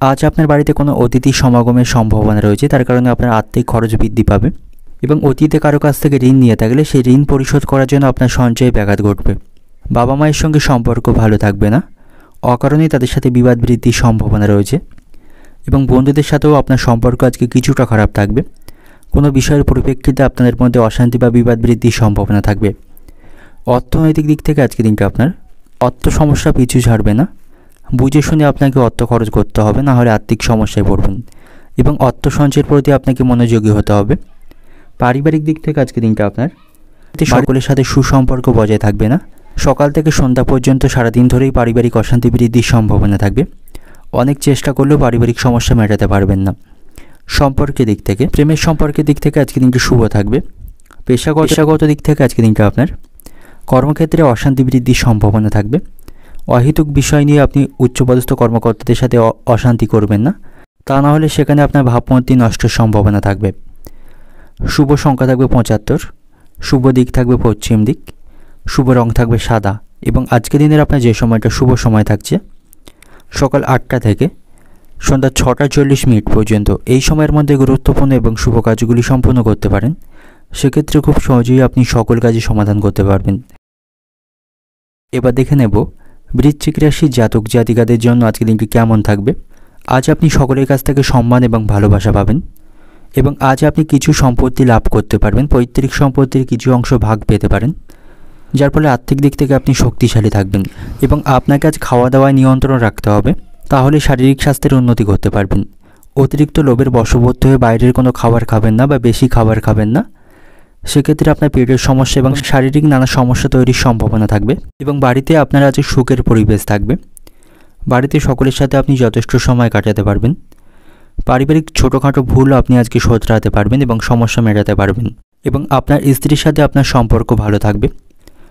আজ আপনার বাড়িতে কোনো অতিথি সমাগমের সম্ভাবনা রয়েছে, তার কারণে আপনার আর্থিক খরচ বৃদ্ধি পাবে। এবং অতীতে কারো কাছ থেকে ঋণ নিয়ে থাকলে সেই ঋণ পরিশোধ করার জন্য আপনার সঞ্চয়ে ব্যাঘাত ঘটবে। বাবা মায়ের সঙ্গে সম্পর্ক ভালো থাকবে না, অকারণেই তাদের সাথে বিবাদ বৃদ্ধির সম্ভাবনা রয়েছে। এবং বন্ধুদের সাথেও আপনার সম্পর্ক আজকে কিছুটা খারাপ থাকবে। কোনো বিষয়ের পরিপ্রেক্ষিতে আপনাদের মধ্যে অশান্তি বা বিবাদ বৃদ্ধির সম্ভাবনা থাকবে। অর্থনৈতিক দিক থেকে আজকে দিনটা আপনার অর্থ সমস্যা পিছু ছাড়বে না, বুঝে শুনে আপনাকে অর্থ খরচ করতে হবে, না হলে আর্থিক সমস্যায় পড়বেন। এবং অর্থ সঞ্চয়ের প্রতি আপনাকে মনোযোগী হতে হবে। পারিবারিক দিক থেকে আজকে দিনটা আপনার সকলের সাথে সুসম্পর্ক বজায় থাকবে না। সকাল থেকে সন্ধ্যা পর্যন্ত সারাদিন ধরেই পারিবারিক অশান্তি বৃদ্ধির সম্ভাবনা থাকবে। অনেক চেষ্টা করলেও পারিবারিক সমস্যা মেটাতে পারবেন না। সম্পর্কের দিক থেকে, প্রেমের সম্পর্কের দিক থেকে আজকে দিনটি শুভ থাকবে। পেশাগত দিক থেকে আজকে দিনটা আপনার কর্মক্ষেত্রে অশান্তি বৃদ্ধির সম্ভাবনা থাকবে। অহেতুক বিষয় নিয়ে আপনি উচ্চপদস্থ কর্মকর্তাদের সাথে অশান্তি করবেন না, তা না হলে সেখানে আপনার ভাবমূর্তি নষ্টের সম্ভাবনা থাকবে। শুভ সংখ্যা থাকবে 75, শুভ দিক থাকবে পশ্চিম দিক, শুভ রং থাকবে সাদা। এবং আজকে দিনের আপনার যে সময়টা শুভ সময় থাকছে সকাল 8টা থেকে সন্ধ্যা 6টা 40 পর্যন্ত, এই সময়ের মধ্যে গুরুত্বপূর্ণ এবং শুভ কাজগুলি সম্পূর্ণ করতে পারেন। সেক্ষেত্রে খুব সহজেই আপনি সকল কাজই সমাধান করতে পারবেন। এবার দেখে নেব বৃশ্চিক রাশির জাতক জাতিকাদের জন্য আজকে দিনটি কেমন থাকবে। আজ আপনি সকলের কাছ থেকে সম্মান এবং ভালোবাসা পাবেন। এবং আজ আপনি কিছু সম্পত্তি লাভ করতে পারবেন, পৈতৃক সম্পত্তির কিছু অংশ ভাগ পেতে পারেন, যার ফলে আর্থিক দিক থেকে আপনি শক্তিশালী থাকবেন। এবং আপনাকে আজ খাওয়া দাওয়ায় নিয়ন্ত্রণ রাখতে হবে, তাহলে শারীরিক স্বাস্থ্যের উন্নতি করতে পারবেন। অতিরিক্ত লোভের বশবর্তী হয়ে বাইরের কোনো খাবার খাবেন না বা বেশি খাবার খাবেন না, সেক্ষেত্রে আপনার পেটের সমস্যা এবং শারীরিক নানা সমস্যা তৈরির সম্ভাবনা থাকবে। এবং বাড়িতে আপনার আজ সুখের পরিবেশ থাকবে। বাড়িতে সকলের সাথে আপনি যথেষ্ট সময় কাটাতে পারবেন। পারিবারিক ছোটোখাটো ভুল আপনি আজকে শোধরাতে পারবেন এবং সমস্যা মেটাতে পারবেন। এবং আপনার স্ত্রীর সাথে আপনার সম্পর্ক ভালো থাকবে।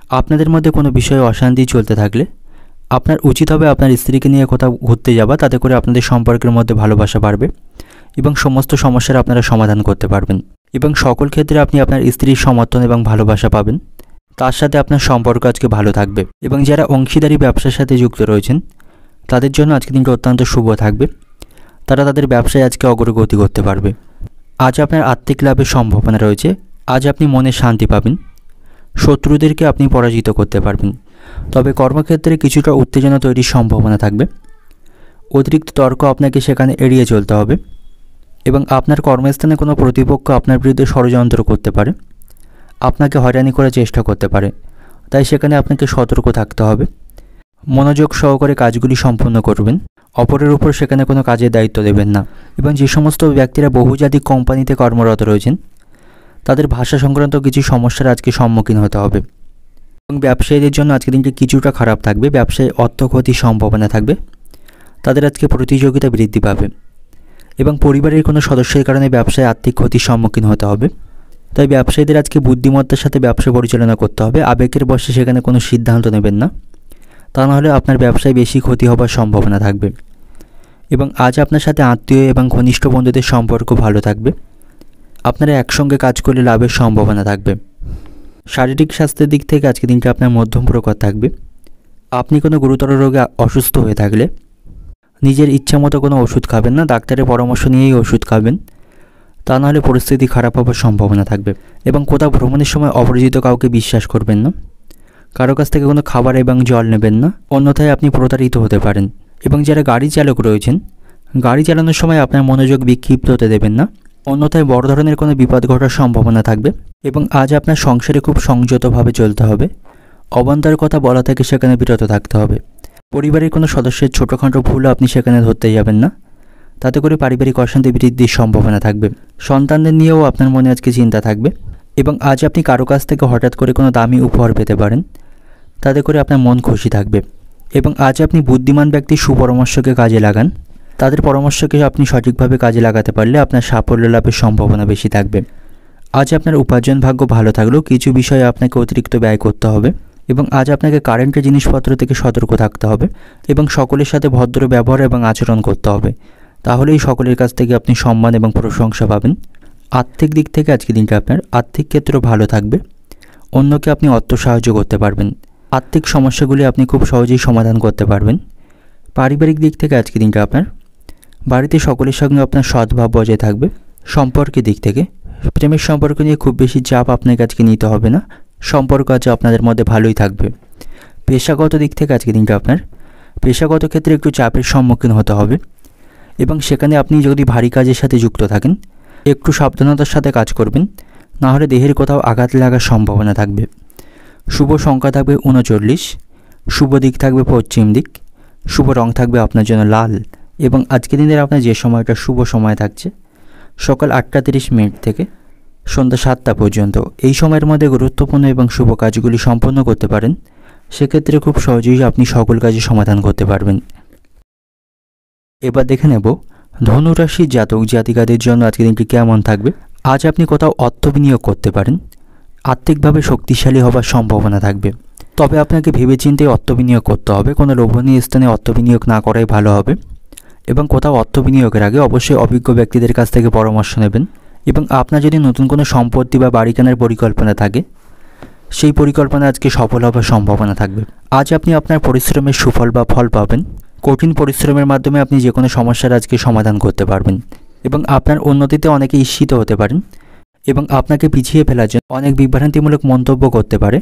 আপনাদের মধ্যে কোনো বিষয়ে অশান্তি চলতে থাকলে আপনার উচিত হবে আপনার স্ত্রীকে নিয়ে কোথাও ঘুরতে যাওয়া, তাতে করে আপনাদের সম্পর্কের মধ্যে ভালোবাসা বাড়বে এবং সমস্ত সমস্যার আপনারা সমাধান করতে পারবেন। এবং সকল ক্ষেত্রে আপনি আপনার স্ত্রীর সমর্থন এবং ভালোবাসা পাবেন। তার সাথে আপনার সম্পর্ক আজকে ভালো থাকবে। এবং যারা অংশীদারি ব্যবসার সাথে যুক্ত রয়েছেন তাদের জন্য আজকে দিনটা অত্যন্ত শুভ থাকবে। তারা তাদের ব্যবসায় আজকে অগ্রগতি করতে পারবে। আজ আপনার আর্থিক লাভের সম্ভাবনা রয়েছে। আজ আপনি মনে শান্তি পাবেন। শত্রুদেরকে আপনি পরাজিত করতে পারবেন। তবে কর্মক্ষেত্রে কিছুটা উত্তেজনা তৈরির সম্ভাবনা থাকবে। অতিরিক্ত তর্ক আপনাকে সেখানে এড়িয়ে চলতে হবে। এবং আপনার কর্মস্থানে কোনো প্রতিপক্ষ আপনার বিরুদ্ধে ষড়যন্ত্র করতে পারে, আপনাকে হয়রানি করার চেষ্টা করতে পারে, তাই সেখানে আপনাকে সতর্ক থাকতে হবে। মনোযোগ সহকারে কাজগুলি সম্পূর্ণ করবেন। অপরের উপর সেখানে কোনো কাজের দায়িত্ব দেবেন না। এবং যে সমস্ত ব্যক্তিরা বহুজাতিক কোম্পানিতে কর্মরত রয়েছেন তাদের ভাষা সংক্রান্ত কিছু সমস্যার আজকে সম্মুখীন হতে হবে। এবং ব্যবসায়ীদের জন্য আজকে দিনটি কিছুটা খারাপ থাকবে। ব্যবসায় অর্থ ক্ষতির সম্ভাবনা থাকবে। তাদের আজকে প্রতিযোগিতা বৃদ্ধি পাবে। এবং পরিবারের কোনো সদস্যের কারণে ব্যবসায় আর্থিক ক্ষতির সম্মুখীন হতে হবে। তাই ব্যবসায়ীদের আজকে বুদ্ধিমত্তার সাথে ব্যবসা পরিচালনা করতে হবে। আবেগের বশে সেখানে কোনো সিদ্ধান্ত নেবেন না, তা নাহলে আপনার ব্যবসায় বেশি ক্ষতি হবার সম্ভাবনা থাকবে। এবং আজ আপনার সাথে আত্মীয় এবং ঘনিষ্ঠ বন্ধুদের সম্পর্ক ভালো থাকবে। আপনারা একসঙ্গে কাজ করলে লাভের সম্ভাবনা থাকবে। শারীরিক স্বাস্থ্যের দিক থেকে আজকে দিনটা আপনার মধ্যম প্রকার থাকবে। আপনি কোনো গুরুতর রোগে অসুস্থ হয়ে থাকলে নিজের ইচ্ছামতো কোনো ওষুধ খাবেন না, ডাক্তারের পরামর্শ নিয়েই ওষুধ খাবেন, তা নাহলে পরিস্থিতি খারাপ হবার সম্ভাবনা থাকবে। এবং কোথাও ভ্রমণের সময় অপরিচিত কাউকে বিশ্বাস করবেন না। কারো কাছ থেকে কোনো খাবার এবং জল নেবেন না, অন্যথায় আপনি প্রতারিত হতে পারেন। এবং যারা গাড়ি চালক রয়েছেন, গাড়ি চালানোর সময় আপনার মনোযোগ বিক্ষিপ্ত হতে দেবেন না, অন্যথায় বড় ধরনের কোনো বিপদ ঘটার সম্ভাবনা থাকবে। এবং আজ আপনার সংসারে খুব সংযতভাবে চলতে হবে। অবান্তর কথা বলা থেকে সেখানে বিরত থাকতে হবে। পরিবারের কোনো সদস্যের ছোটোখাটো ভুল আপনি সেখানে ধরতে যাবেন না, তাতে করে পারিবারিক অশান্তি বৃদ্ধির সম্ভাবনা থাকবে। সন্তানদের নিয়েও আপনার মনে আজকে চিন্তা থাকবে। এবং আজ আপনি কারো কাছ থেকে হঠাৎ করে কোনো দামি উপহার পেতে পারেন, তাতে করে আপনার মন খুশি থাকবে। এবং আজ আপনি বুদ্ধিমান ব্যক্তির সুপরামর্শকে কাজে লাগান। তাদের পরামর্শকে আপনি সঠিকভাবে কাজে লাগাতে পারলে আপনার সাফল্য লাভের সম্ভাবনা বেশি থাকবে। আজ আপনার উপার্জন ভাগ্য ভালো থাকলেও কিছু বিষয়ে আপনাকে অতিরিক্ত ব্যয় করতে হবে। এবং আজ আপনাকে কারেন্টের জিনিসপত্র থেকে সতর্ক থাকতে হবে এবং সকলের সাথে ভদ্র ব্যবহার এবং আচরণ করতে হবে। তাহলেই সকলের কাছ থেকে আপনি সম্মান এবং প্রশংসা পাবেন। আর্থিক দিক থেকে আজকে দিনটা আপনার আর্থিক ক্ষেত্র ভালো থাকবে। অন্যকে আপনি অর্থ সাহায্য করতে পারবেন। আর্থিক সমস্যাগুলি আপনি খুব সহজেই সমাধান করতে পারবেন। পারিবারিক দিক থেকে আজকে দিনটা আপনার বাড়িতে সকলের সঙ্গে আপনার সদ্ভাব বজায় থাকবে। সম্পর্কের দিক থেকে প্রেমের সম্পর্ক নিয়ে খুব বেশি চাপ আপনাকে আজকে নিতে হবে না। সম্পর্ক আজ আপনাদের মধ্যে ভালোই থাকবে। পেশাগত দিক থেকে আজকে দিনটা আপনার পেশাগত ক্ষেত্রে একটু চাপের সম্মুখীন হতে হবে এবং সেখানে আপনি যদি ভারী কাজের সাথে যুক্ত থাকেন একটু সাবধানতার সাথে কাজ করবেন, না হলে দেহের কোথাও আঘাত লাগার সম্ভাবনা থাকবে। শুভ সংখ্যা থাকবে 39, শুভ দিক থাকবে পশ্চিম দিক, শুভ রং থাকবে আপনার জন্য লাল এবং আজকের দিনের আপনার যে সময়টা শুভ সময় থাকছে সকাল 8:30 থেকে সন্ধ্যা 7টা পর্যন্ত। এই সময়ের মধ্যে গুরুত্বপূর্ণ এবং শুভ কাজগুলি সম্পন্ন করতে পারেন। সেক্ষেত্রে খুব সহজেই আপনি সকল কাজে সমাধান করতে পারবেন। এবার দেখে নেব ধনুরাশির জাতক জাতিকাদের জন্য আজকের দিনটি কেমন থাকবে। আজ আপনি কোথাও অর্থ বিনিয়োগ করতে পারেন। আর্থিকভাবে শক্তিশালী হবার সম্ভাবনা থাকবে, তবে আপনাকে ভেবেচিন্তে অর্থ বিনিয়োগ করতে হবে। কোনো লোভনীয় স্থানে অর্থ বিনিয়োগ না করাই ভালো হবে এবং কোথাও অর্থ বিনিয়োগের আগে অবশ্যই অভিজ্ঞ ব্যক্তিদের কাছ থেকে পরামর্শ নেবেন। এবং আপনার যদি নতুন কোনো সম্পত্তি বা বাড়ি কেনার পরিকল্পনা থাকে সেই পরিকল্পনা আজকে সফল হবার সম্ভাবনা থাকবে। আজ আপনি আপনার পরিশ্রমের সুফল বা ফল পাবেন। কঠিন পরিশ্রমের মাধ্যমে আপনি যে কোনো সমস্যার আজকে সমাধান করতে পারবেন এবং আপনার উন্নতিতে অনেকে ঈর্ষিত হতে পারেন এবং আপনাকে পিছিয়ে ফেলার জন্য অনেক বিভ্রান্তিমূলক মন্তব্য করতে পারে,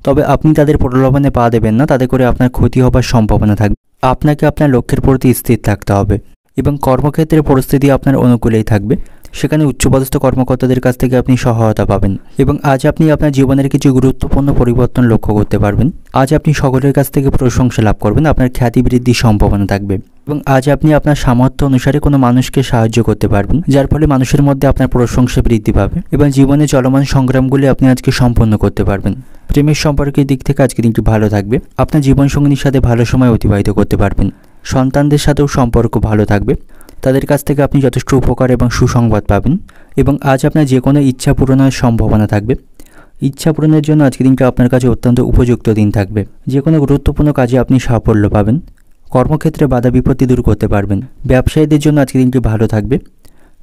তবে আপনি তাদের প্রলোভনে পা দেবেন না। তাতে করে আপনার ক্ষতি হবার সম্ভাবনা থাকবে। আপনাকে আপনার লক্ষ্যের প্রতি স্থির থাকতে হবে এবং কর্মক্ষেত্রের পরিস্থিতি আপনার অনুকূলেই থাকবে। সেখানে উচ্চপদস্থ কর্মকর্তাদের কাছ থেকে আপনি সহায়তা পাবেন এবং আজ আপনি আপনার জীবনের কিছু গুরুত্বপূর্ণ পরিবর্তন লক্ষ্য করতে পারবেন। আজ আপনি সকলের কাছ থেকে প্রশংসা লাভ করবেন। আপনার খ্যাতি বৃদ্ধির সম্ভাবনা থাকবে এবং আজ আপনি আপনার সামর্থ্য অনুসারে কোনো মানুষকে সাহায্য করতে পারবেন, যার ফলে মানুষের মধ্যে আপনার প্রশংসা বৃদ্ধি পাবে এবং জীবনে চলমান সংগ্রামগুলি আপনি আজকে সম্পন্ন করতে পারবেন। প্রেমের সম্পর্কের দিক থেকে আজকে দিনটি ভালো থাকবে। আপনার জীবনসঙ্গীর সাথে ভালো সময় অতিবাহিত করতে পারবেন। সন্তানদের সাথেও সম্পর্ক ভালো থাকবে। তাদের কাছ থেকে আপনি যথেষ্ট উপকার এবং সুসংবাদ পাবেন এবং আজ আপনার যে কোনো ইচ্ছা পূরণের সম্ভাবনা থাকবে। ইচ্ছা পূরণের জন্য আজকের দিনটা আপনার কাছে অত্যন্ত উপযুক্ত দিন থাকবে। যে কোনো গুরুত্বপূর্ণ কাজে আপনি সাফল্য পাবেন। কর্মক্ষেত্রে বাধা বিপত্তি দূর করতে পারবেন। ব্যবসায়ীদের জন্য আজকের দিনটি ভালো থাকবে।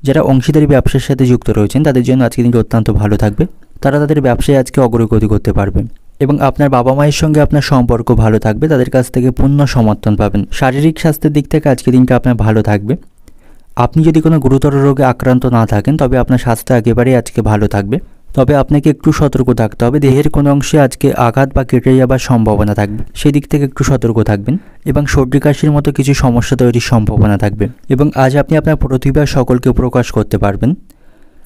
যারা অংশীদারি ব্যবসার সাথে যুক্ত রয়েছেন তাদের জন্য আজকের দিনটি অত্যন্ত ভালো থাকবে। তারা তাদের ব্যবসায় আজকে অগ্রগতি করতে পারবে এবং আপনার বাবা মায়ের সঙ্গে আপনার সম্পর্ক ভালো থাকবে। তাদের কাছ থেকে পূর্ণ সমর্থন পাবেন। শারীরিক স্বাস্থ্যের দিক থেকে আজকের দিনটা আপনার ভালো থাকবে। আপনি যদি কোনো গুরুতর রোগে আক্রান্ত না থাকেন তবে আপনার স্বাস্থ্য একেবারেই আজকে ভালো থাকবে, তবে আপনাকে একটু সতর্ক থাকতে হবে। দেহের কোনো অংশে আজকে আঘাত বা কেটে যাবার সম্ভাবনা থাকবে, সেই দিক থেকে একটু সতর্ক থাকবেন এবং সর্দি কাশির মতো কিছু সমস্যা তৈরির সম্ভাবনা থাকবে এবং আজ আপনি আপনার প্রতিভা সকলকে প্রকাশ করতে পারবেন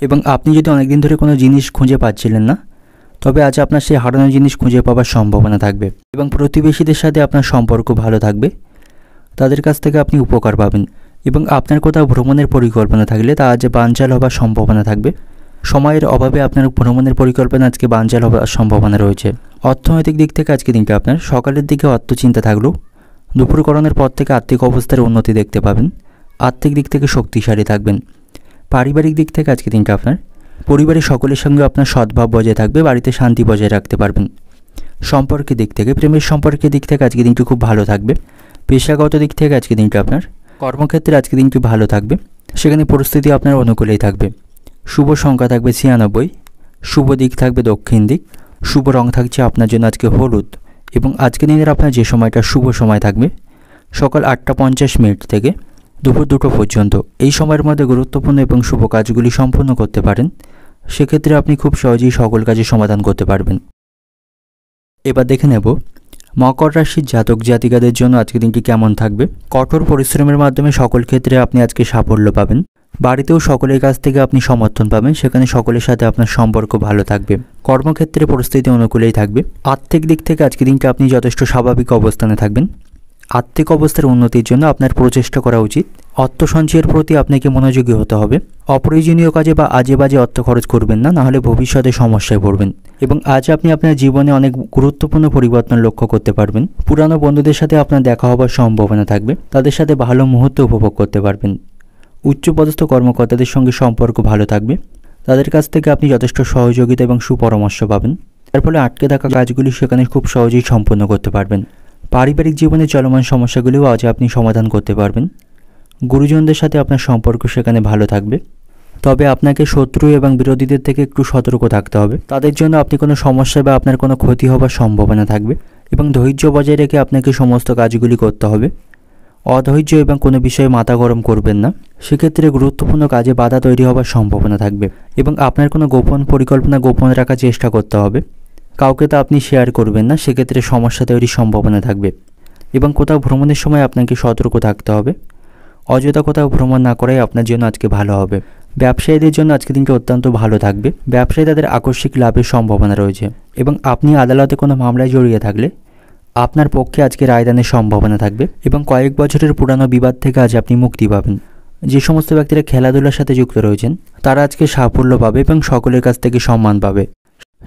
এবং আপনি যদি অনেকদিন ধরে কোনো জিনিস খুঁজে পাচ্ছিলেন না তবে আজ আপনার সেই হারানো জিনিস খুঁজে পাওয়ার সম্ভাবনা থাকবে এবং প্রতিবেশীদের সাথে আপনার সম্পর্ক ভালো থাকবে। তাদের কাছ থেকে আপনি উপকার পাবেন এবং আপনার কোথাও ভ্রমণের পরিকল্পনা থাকলে তা আজ বানচাল হবার সম্ভাবনা থাকবে। সময়ের অভাবে আপনার ভ্রমণের পরিকল্পনা আজকে বানচাল হবার সম্ভাবনা রয়েছে। অর্থনৈতিক দিক থেকে আজকে দিনটা আপনার সকালের দিকে অর্থচিন্তা থাকলেও দুপুরকরণের পর থেকে আর্থিক অবস্থার উন্নতি দেখতে পাবেন। আর্থিক দিক থেকে শক্তিশালী থাকবেন। পারিবারিক দিক থেকে আজকে দিনটা আপনার পরিবারের সকলের সঙ্গে আপনার সদ্ভাব বজায় থাকবে। বাড়িতে শান্তি বজায় রাখতে পারবেন। সম্পর্কের দিক থেকে প্রেমের সম্পর্কের দিক থেকে আজকে দিনটি খুব ভালো থাকবে। পেশাগত দিক থেকে আজকে দিনটা আপনার কর্মক্ষেত্রে আজকে দিনটি ভালো থাকবে। সেখানে পরিস্থিতি আপনার অনুকূলেই থাকবে। শুভ সংখ্যা থাকবে 96, শুভ দিক থাকবে দক্ষিণ দিক, শুভ রং থাকছে আপনার জন্য আজকে হলুদ এবং আজকে দিনের আপনার যে সময়টা শুভ সময় থাকবে সকাল 8:50 থেকে দুপুর 2টো পর্যন্ত। এই সময়ের মধ্যে গুরুত্বপূর্ণ এবং শুভ কাজগুলি সম্পন্ন করতে পারেন। সেক্ষেত্রে আপনি খুব সহজেই সকল কাজে সমাধান করতে পারবেন। এবার দেখে নেব মকর রাশির জাতক জাতিকাদের জন্য আজকের দিনটি কেমন থাকবে। কঠোর পরিশ্রমের মাধ্যমে সকল ক্ষেত্রে আপনি আজকে সাফল্য পাবেন। বাড়িতেও সকলের কাছ থেকে আপনি সমর্থন পাবেন। সেখানে সকলের সাথে আপনার সম্পর্ক ভালো থাকবে। কর্মক্ষেত্রে পরিস্থিতি অনুকূলেই থাকবে। আর্থিক দিক থেকে আজকের দিনটা আপনি যথেষ্ট স্বাভাবিক অবস্থানে থাকবেন। আর্থিক অবস্থার উন্নতির জন্য আপনার প্রচেষ্টা করা উচিত। অর্থ সঞ্চয়ের প্রতি আপনাকে মনোযোগী হতে হবে। অপ্রয়োজনীয় কাজে বা আজে বাজে অর্থ খরচ করবেন না, নাহলে ভবিষ্যতে সমস্যায় পড়বেন এবং আজ আপনি আপনার জীবনে অনেক গুরুত্বপূর্ণ পরিবর্তন লক্ষ্য করতে পারবেন। পুরানো বন্ধুদের সাথে আপনার দেখা হবার সম্ভাবনা থাকবে। তাদের সাথে ভালো মুহূর্ত উপভোগ করতে পারবেন। উচ্চপদস্থ কর্মকর্তাদের সঙ্গে সম্পর্ক ভালো থাকবে। তাদের কাছ থেকে আপনি যথেষ্ট সহযোগিতা এবং সুপরামর্শ পাবেন। তার ফলে আটকে থাকা কাজগুলি সেখানে খুব সহজেই সম্পন্ন করতে পারবেন। পারিবারিক জীবনে চলমান সমস্যাগুলিও আজ আপনি সমাধান করতে পারবেন। গুরুজনদের সাথে আপনার সম্পর্ক সেখানে ভালো থাকবে। তবে আপনাকে শত্রু এবং বিরোধীদের থেকে একটু সতর্ক থাকতে হবে। তাদের জন্য আপনি কোনো সমস্যা বা আপনার কোনো ক্ষতি হবার সম্ভাবনা থাকবে এবং ধৈর্য বজায় রেখে আপনাকে সমস্ত কাজগুলি করতে হবে। অধৈর্য এবং কোনো বিষয়ে মাথা গরম করবেন না, সেক্ষেত্রে গুরুত্বপূর্ণ কাজে বাধা তৈরি হবার সম্ভাবনা থাকবে এবং আপনার কোনো গোপন পরিকল্পনা গোপন রাখার চেষ্টা করতে হবে। কাউকে তা আপনি শেয়ার করবেন না, সেক্ষেত্রে সমস্যা তৈরির সম্ভাবনা থাকবে এবং কোথাও ভ্রমণের সময় আপনাকে সতর্ক থাকতে হবে। অযথা কোথাও ভ্রমণ না করাই আপনার জন্য আজকে ভালো হবে। ব্যবসায়ীদের জন্য আজকে দিনটি অত্যন্ত ভালো থাকবে। ব্যবসায়ী তাদের আকস্মিক লাভের সম্ভাবনা রয়েছে এবং আপনি আদালতে কোনো মামলায় জড়িয়ে থাকলে আপনার পক্ষে আজকে রায়দানের সম্ভাবনা থাকবে এবং কয়েক বছরের পুরানো বিবাদ থেকে আজ আপনি মুক্তি পাবেন। যে সমস্ত ব্যক্তিরা খেলাধুলার সাথে যুক্ত রয়েছেন তারা আজকে সাফল্য পাবে এবং সকলের কাছ থেকে সম্মান পাবে।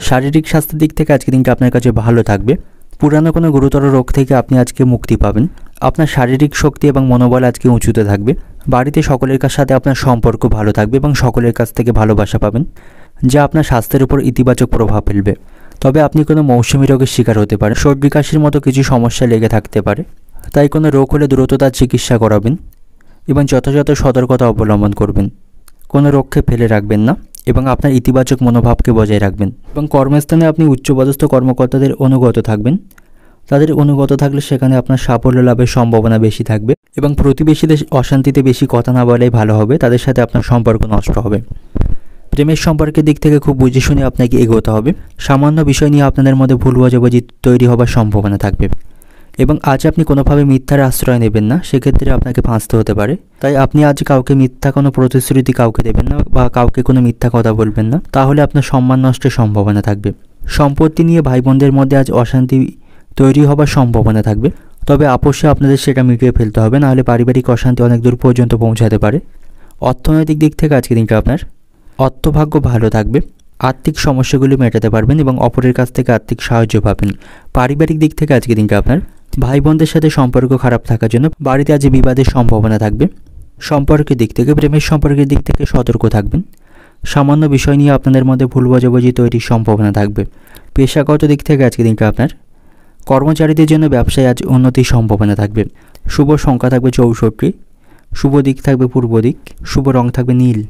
শারীরিক স্বাস্থ্যের দিক থেকে আজকে দিনটা আপনার কাছে ভালো থাকবে। পুরানো কোনো গুরুতর রোগ থেকে আপনি আজকে মুক্তি পাবেন। আপনার শারীরিক শক্তি এবং মনোবল আজকে উঁচুতে থাকবে। বাড়িতে সকলের সাথে আপনার সম্পর্ক ভালো থাকবে এবং সকলের কাছ থেকে ভালোবাসা পাবেন, যা আপনার স্বাস্থ্যের উপর ইতিবাচক প্রভাব ফেলবে। তবে আপনি কোনো মৌসুমী রোগের শিকার হতে পারেন। সর্দি কাশির মতো কিছু সমস্যা লেগে থাকতে পারে, তাই কোনো রোগ হলে দ্রুত তার চিকিৎসা করাবেন এবং যথাযথ সতর্কতা অবলম্বন করবেন। কোনো রোগকে ফেলে রাখবেন না এবং আপনার ইতিবাচক মনোভাবকে বজায় রাখবেন এবং কর্মস্থানে আপনি উচ্চপদস্থ কর্মকর্তাদের অনুগত থাকবেন। তাদের অনুগত থাকলে সেখানে আপনার সাফল্য লাভের সম্ভাবনা বেশি থাকবে এবং প্রতিবেশীদের অশান্তিতে বেশি কথা না বলাই ভালো হবে, তাদের সাথে আপনার সম্পর্ক নষ্ট হবে। প্রেমের সম্পর্কের দিক থেকে খুব বুঝে শুনে আপনাকে এগোতে হবে। সামান্য বিষয় নিয়ে আপনাদের মধ্যে ভুল বোঝাবুঝি তৈরি হবার সম্ভাবনা থাকবে এবং আজ আপনি কোনোভাবে মিথ্যার আশ্রয় নেবেন না, সেক্ষেত্রে আপনাকে ফাঁসতে হতে পারে। তাই আপনি আজ কাউকে মিথ্যা কোনো প্রতিশ্রুতি কাউকে দেবেন না বা কাউকে কোনো মিথ্যা কথা বলবেন না, তাহলে আপনার সম্মান নষ্টের সম্ভাবনা থাকবে। সম্পত্তি নিয়ে ভাই বোনদের মধ্যে আজ অশান্তি তৈরি হবার সম্ভাবনা থাকবে, তবে আপোষে আপনাদের সেটা মিটিয়ে ফেলতে হবে, নাহলে পারিবারিক অশান্তি অনেক দূর পর্যন্ত পৌঁছাতে পারে। অর্থনৈতিক দিক থেকে আজকে দিনটা আপনার অর্থভাগ্য ভালো থাকবে। আর্থিক সমস্যাগুলি মেটাতে পারবেন এবং অপরের কাছ থেকে আর্থিক সাহায্য পাবেন। পারিবারিক দিক থেকে আজকে দিনটা আপনার ভাই বোনদের সাথে সম্পর্ক খারাপ থাকার জন্য বাড়িতে আজ বিবাদের সম্ভাবনা থাকবে। সম্পর্কের দিক থেকে প্রেমের সম্পর্কের দিক থেকে সতর্ক থাকবেন। সামান্য বিষয় নিয়ে আপনাদের মধ্যে ভুল বোঝাবুঝি তৈরির সম্ভাবনা থাকবে। পেশাগত দিক থেকে আজকে দিনটা আপনার কর্মচারীদের জন্য ব্যবসায় আজ উন্নতির সম্ভাবনা থাকবে। শুভ সংখ্যা থাকবে 64, শুভ দিক থাকবে পূর্ব দিক, শুভ রং থাকবে নীল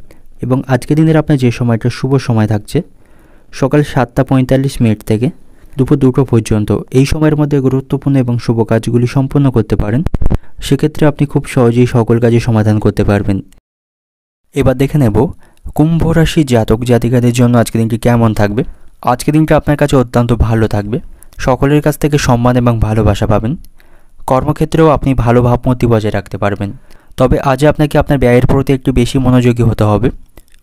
এবং আজকের দিনের আপনার যে সময়টা শুভ সময় থাকছে সকাল 7:45 থেকে দুপুর 2টো পর্যন্ত। এই সময়ের মধ্যে গুরুত্বপূর্ণ এবং শুভ কাজগুলি সম্পন্ন করতে পারেন, সেক্ষেত্রে আপনি খুব সহজেই সকল কাজে সমাধান করতে পারবেন। এবার দেখে নেব কুম্ভ রাশি জাতক জাতিকাদের জন্য আজকের দিনটি কেমন থাকবে। আজকের দিনটা আপনার কাছে অত্যন্ত ভালো থাকবে। সকলের কাছ থেকে সম্মান এবং ভালোবাসা পাবেন। কর্মক্ষেত্রেও আপনি ভালো ভাবমূর্তি বজায় রাখতে পারবেন। তবে আজ আপনাকে আপনার ব্যয়ের প্রতি একটু বেশি মনোযোগী হতে হবে,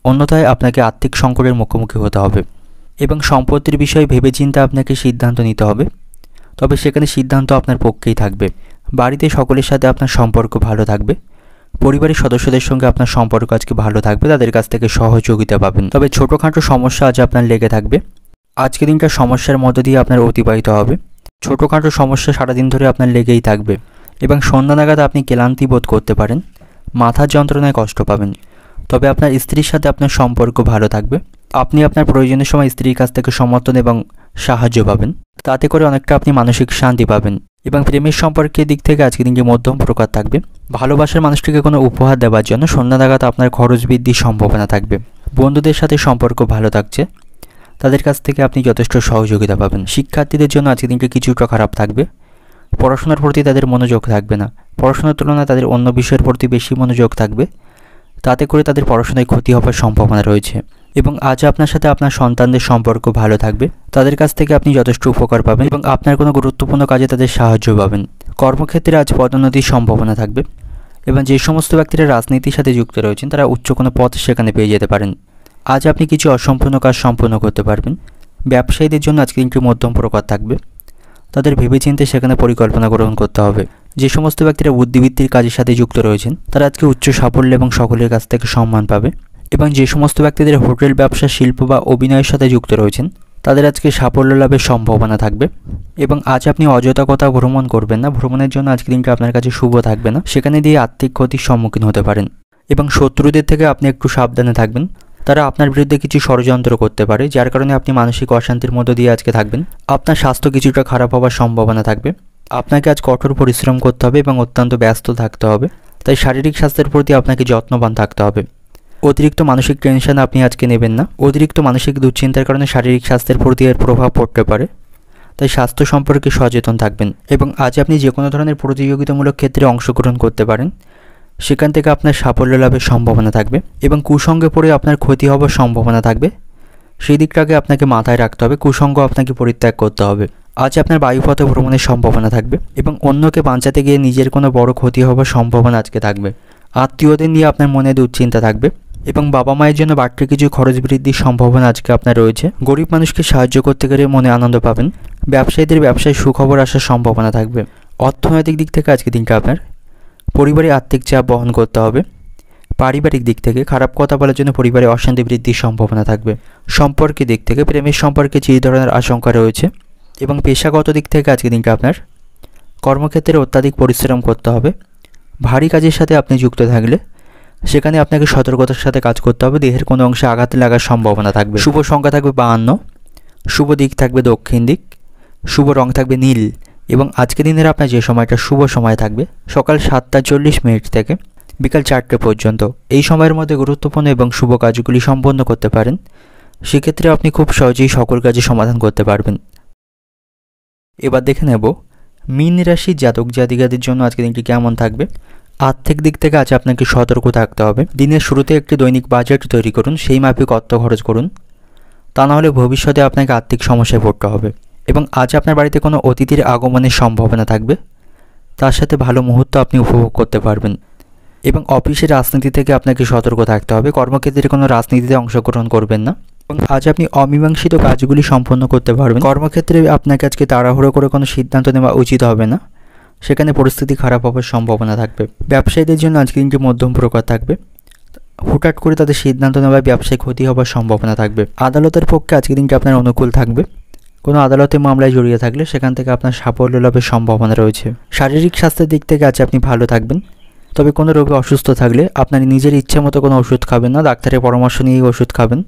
অন্যথায় আপনাকে আর্থিক সংকটের মুখোমুখি হতে হবে এবং সম্পত্তির বিষয়ে ভেবেচিন্তে আপনাকে সিদ্ধান্ত নিতে হবে, তবে সেখানে সিদ্ধান্ত আপনার পক্ষেই থাকবে। বাড়িতে সকলের সাথে আপনার সম্পর্ক ভালো থাকবে। পরিবারের সদস্যদের সঙ্গে আপনার সম্পর্ক আজকে ভালো থাকবে, তাদের কাছ থেকে সহযোগিতা পাবেন। তবে ছোটোখাটো সমস্যা আজ আপনার লেগে থাকবে। আজকের দিনটা সমস্যার মধ্য দিয়ে আপনার অতিবাহিত হবে। ছোটোখাটো সমস্যা সারাদিন ধরে আপনার লেগেই থাকবে এবং সন্ধ্যা নাগাদ আপনি ক্লান্তি বোধ করতে পারেন, মাথার যন্ত্রণায় কষ্ট পাবেন। তবে আপনার স্ত্রীর সাথে আপনার সম্পর্ক ভালো থাকবে। আপনি আপনার প্রয়োজনের সময় স্ত্রীর কাছ থেকে সমর্থন এবং সাহায্য পাবেন, তাতে করে অনেকটা আপনি মানসিক শান্তি পাবেন এবং প্রেমের সম্পর্কের দিক থেকে আজকের দিনটি মধ্যম প্রকার থাকবে। ভালোবাসার মানুষটিকে কোনো উপহার দেওয়ার জন্য সন্ধ্যা নাগাদ আপনার খরচ বৃদ্ধির সম্ভাবনা থাকবে। বন্ধুদের সাথে সম্পর্ক ভালো থাকছে, তাদের কাছ থেকে আপনি যথেষ্ট সহযোগিতা পাবেন। শিক্ষার্থীদের জন্য আজকের দিনটি কিছুটা খারাপ থাকবে। পড়াশোনার প্রতি তাদের মনোযোগ থাকবে না, পড়াশোনার তুলনায় তাদের অন্য বিষয়ের প্রতি বেশি মনোযোগ থাকবে, তাতে করে তাদের পড়াশোনায় ক্ষতি হওয়ার সম্ভাবনা রয়েছে এবং আজ আপনার সাথে আপনার সন্তানদের সম্পর্ক ভালো থাকবে। তাদের কাছ থেকে আপনি যথেষ্ট উপকার পাবেন এবং আপনার কোনো গুরুত্বপূর্ণ কাজে তাদের সাহায্য পাবেন। কর্মক্ষেত্রে আজ পদোন্নতির সম্ভাবনা থাকবে এবং যে সমস্ত ব্যক্তিরা রাজনীতির সাথে যুক্ত রয়েছেন তারা উচ্চ কোনো পদ সেখানে পেয়ে যেতে পারেন। আজ আপনি কিছু অসম্পূর্ণ কাজ সম্পন্ন করতে পারবেন। ব্যবসায়ীদের জন্য আজকে দিনটি মধ্যম প্রকার থাকবে। তাদের ভেবেচিন্তে সেখানে পরিকল্পনা গ্রহণ করতে হবে। যে সমস্ত ব্যক্তিরা বুদ্ধিবৃত্তির কাজের সাথে যুক্ত রয়েছেন তারা আজকে উচ্চ সাফল্য এবং সকলের কাছ থেকে সম্মান পাবে এবং যে সমস্ত ব্যক্তিদের হোটেল ব্যবসা, শিল্প বা অভিনয়ের সাথে যুক্ত রয়েছেন তাদের আজকে সাফল্য লাভের সম্ভাবনা থাকবে এবং আজ আপনি অযথা কোথাও ভ্রমণ করবেন না। ভ্রমণের জন্য আজকের দিনটা আপনার কাছে শুভ থাকবে না, সেখানে দিয়ে আর্থিক ক্ষতির সম্মুখীন হতে পারেন এবং শত্রুদের থেকে আপনি একটু সাবধানে থাকবেন। তারা আপনার বিরুদ্ধে কিছু ষড়যন্ত্র করতে পারে, যার কারণে আপনি মানসিক অশান্তির মধ্য দিয়ে আজকে থাকবেন। আপনার স্বাস্থ্য কিছুটা খারাপ হওয়ার সম্ভাবনা থাকবে। আপনাকে আজ কঠোর পরিশ্রম করতে হবে এবং অত্যন্ত ব্যস্ত থাকতে হবে, তাই শারীরিক স্বাস্থ্যের প্রতি আপনাকে যত্নবান থাকতে হবে। অতিরিক্ত মানসিক টেনশন আপনি আজকে নেবেন না। অতিরিক্ত মানসিক দুশ্চিন্তার কারণে শারীরিক স্বাস্থ্যের প্রতি এর প্রভাব পড়তে পারে, তাই স্বাস্থ্য সম্পর্কে সচেতন থাকবেন। এবং আজ আপনি যে কোনো ধরনের প্রতিযোগিতামূলক ক্ষেত্রে অংশগ্রহণ করতে পারেন, সেখান থেকে আপনার সাফল্য লাভের সম্ভাবনা থাকবে এবং কুসঙ্গে পড়ে আপনার ক্ষতি হওয়ার সম্ভাবনা থাকবে। সেই দিকটাকে আপনাকে মাথায় রাখতে হবে, কুসঙ্গ আপনাকে পরিত্যাগ করতে হবে। আজ আপনার বায়ুপথে ভ্রমণের সম্ভাবনা থাকবে এবং অন্যকে বাঁচাতে গিয়ে নিজের কোনো বড় ক্ষতি হওয়ার সম্ভাবনা আজকে থাকবে। আত্মীয়দের নিয়ে আপনার মনে দুশ্চিন্তা থাকবে এবং বাবা মায়ের জন্য বাড়তি কিছু খরচ বৃদ্ধির সম্ভাবনা আজকে আপনার রয়েছে। গরিব মানুষকে সাহায্য করতে গেলে মনে আনন্দ পাবেন। ব্যবসায়ীদের ব্যবসায় সুখবর আসার সম্ভাবনা থাকবে। অর্থনৈতিক দিক থেকে আজকে দিনটা আপনার পরিবারে আর্থিক চাপ বহন করতে হবে। পারিবারিক দিক থেকে খারাপ কথা বলার জন্য পরিবারে অশান্তি বৃদ্ধির সম্ভাবনা থাকবে। সম্পর্কের দিক থেকে প্রেমের সম্পর্কে চির ধরনের আশঙ্কা রয়েছে এবং পেশাগত দিক থেকে আজকে দিনটা আপনার কর্মক্ষেত্রে অত্যাধিক পরিশ্রম করতে হবে। ভারী কাজের সাথে আপনি যুক্ত থাকলে সেখানে আপনাকে সতর্কতার সাথে কাজ করতে হবে। দেহের কোনো অংশে আঘাত লাগার সম্ভাবনা থাকবে। শুভ সংখ্যা থাকবে 52, শুভ দিক থাকবে দক্ষিণ দিক, শুভ রং থাকবে নীল এবং আজকে দিনের আপনার যে সময়টা শুভ সময় থাকবে সকাল 7:40 থেকে বিকাল 4টে পর্যন্ত। এই সময়ের মধ্যে গুরুত্বপূর্ণ এবং শুভ কাজগুলি সম্পন্ন করতে পারেন। সেক্ষেত্রে আপনি খুব সহজেই সকল কাজে সমাধান করতে পারবেন। এবার দেখে নেব মীন রাশির জাতক জাতিকাদের জন্য আজকে দিনটি কেমন থাকবে। আর্থিক দিক থেকে আজ আপনাকে সতর্ক থাকতে হবে। দিনের শুরুতে একটি দৈনিক বাজেট তৈরি করুন, সেই মাফিক অর্থ খরচ করুন, তা নাহলে ভবিষ্যতে আপনাকে আর্থিক সমস্যায় পড়তে হবে। এবং আজ আপনার বাড়িতে কোনো অতিথির আগমনের সম্ভাবনা থাকবে, তার সাথে ভালো মুহূর্ত আপনি উপভোগ করতে পারবেন। এবং অফিসের রাজনীতি থেকে আপনাকে সতর্ক থাকতে হবে। কর্মক্ষেত্রে কোনো রাজনীতিতে অংশগ্রহণ করবেন না এবং আজ আপনি অমীমাংসিত কাজগুলি সম্পন্ন করতে পারবেন। কর্মক্ষেত্রে আপনাকে আজকে তাড়াহুড়ো করে কোনো সিদ্ধান্ত নেওয়া উচিত হবে না, সেখানে পরিস্থিতি খারাপ হওয়ার সম্ভাবনা থাকবে। ব্যবসায়ীদের জন্য আজকে দিনটি মধ্যম প্রকার থাকবে। হুটহাট করে তাদের সিদ্ধান্ত নেওয়ায় ব্যবসায় ক্ষতি হওয়ার সম্ভাবনা থাকবে। আদালতের পক্ষে আজকে দিনটি আপনার অনুকূল থাকবে। কোনো আদালতের মামলায় জড়িয়ে থাকলে সেখান থেকে আপনার সাফল্য লাভের সম্ভাবনা রয়েছে। শারীরিক স্বাস্থ্যের দিক থেকে আজ আপনি ভালো থাকবেন, তবে কোনো রোগে অসুস্থ থাকলে আপনার নিজের ইচ্ছে মতো কোনো ওষুধ খাবেন না, ডাক্তারের পরামর্শ নিয়েই ওষুধ খাবেন,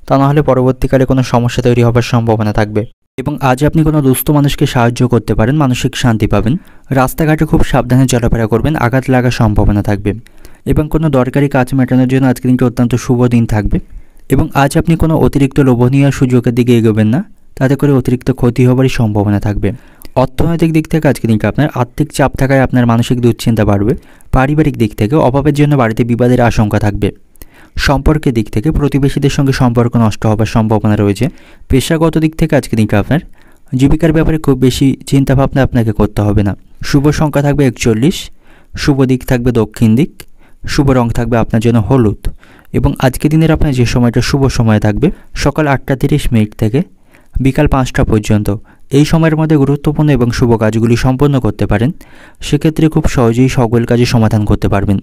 তা নাহলে পরবর্তীকালে কোনো সমস্যা তৈরি হওয়ার সম্ভাবনা থাকবে। এবং আজ আপনি কোনো দুস্থ মানুষকে সাহায্য করতে পারেন, মানসিক শান্তি পাবেন। রাস্তাঘাটে খুব সাবধানে চলাফেরা করবেন, আঘাত লাগার সম্ভাবনা থাকবে। এবং কোনো দরকারি কাজ মেটানোর জন্য আজকে দিনটি অত্যন্ত শুভ দিন থাকবে। এবং আজ আপনি কোনো অতিরিক্ত লোভনীয় সুযোগের দিকে এগোবেন না, তাতে করে অতিরিক্ত ক্ষতি হওয়ারই সম্ভাবনা থাকবে। অর্থনৈতিক দিক থেকে আজকে দিনটা আপনার আর্থিক চাপ থাকায় আপনার মানসিক দুশ্চিন্তা বাড়বে। পারিবারিক দিক থেকে অভাবের জন্য বাড়িতে বিবাদের আশঙ্কা থাকবে। সম্পর্কের দিক থেকে প্রতিবেশীদের সঙ্গে সম্পর্ক নষ্ট হওয়ার সম্ভাবনা রয়েছে। পেশাগত দিক থেকে আজকে দিনটা আপনার জীবিকার ব্যাপারে খুব বেশি চিন্তাভাবনা আপনাকে করতে হবে না। শুভ সংখ্যা থাকবে 41, শুভ দিক থাকবে দক্ষিণ দিক, শুভ রং থাকবে আপনার জন্য হলুদ। এবং আজকে দিনের আপনার যে সময়টা শুভ সময় থাকবে সকাল 8:30 থেকে বিকাল 5টা পর্যন্ত। এই সময়ের মধ্যে গুরুত্বপূর্ণ এবং শুভ কাজগুলি সম্পন্ন করতে পারেন। সেক্ষেত্রে খুব সহজেই সকল কাজে সমাধান করতে পারবেন।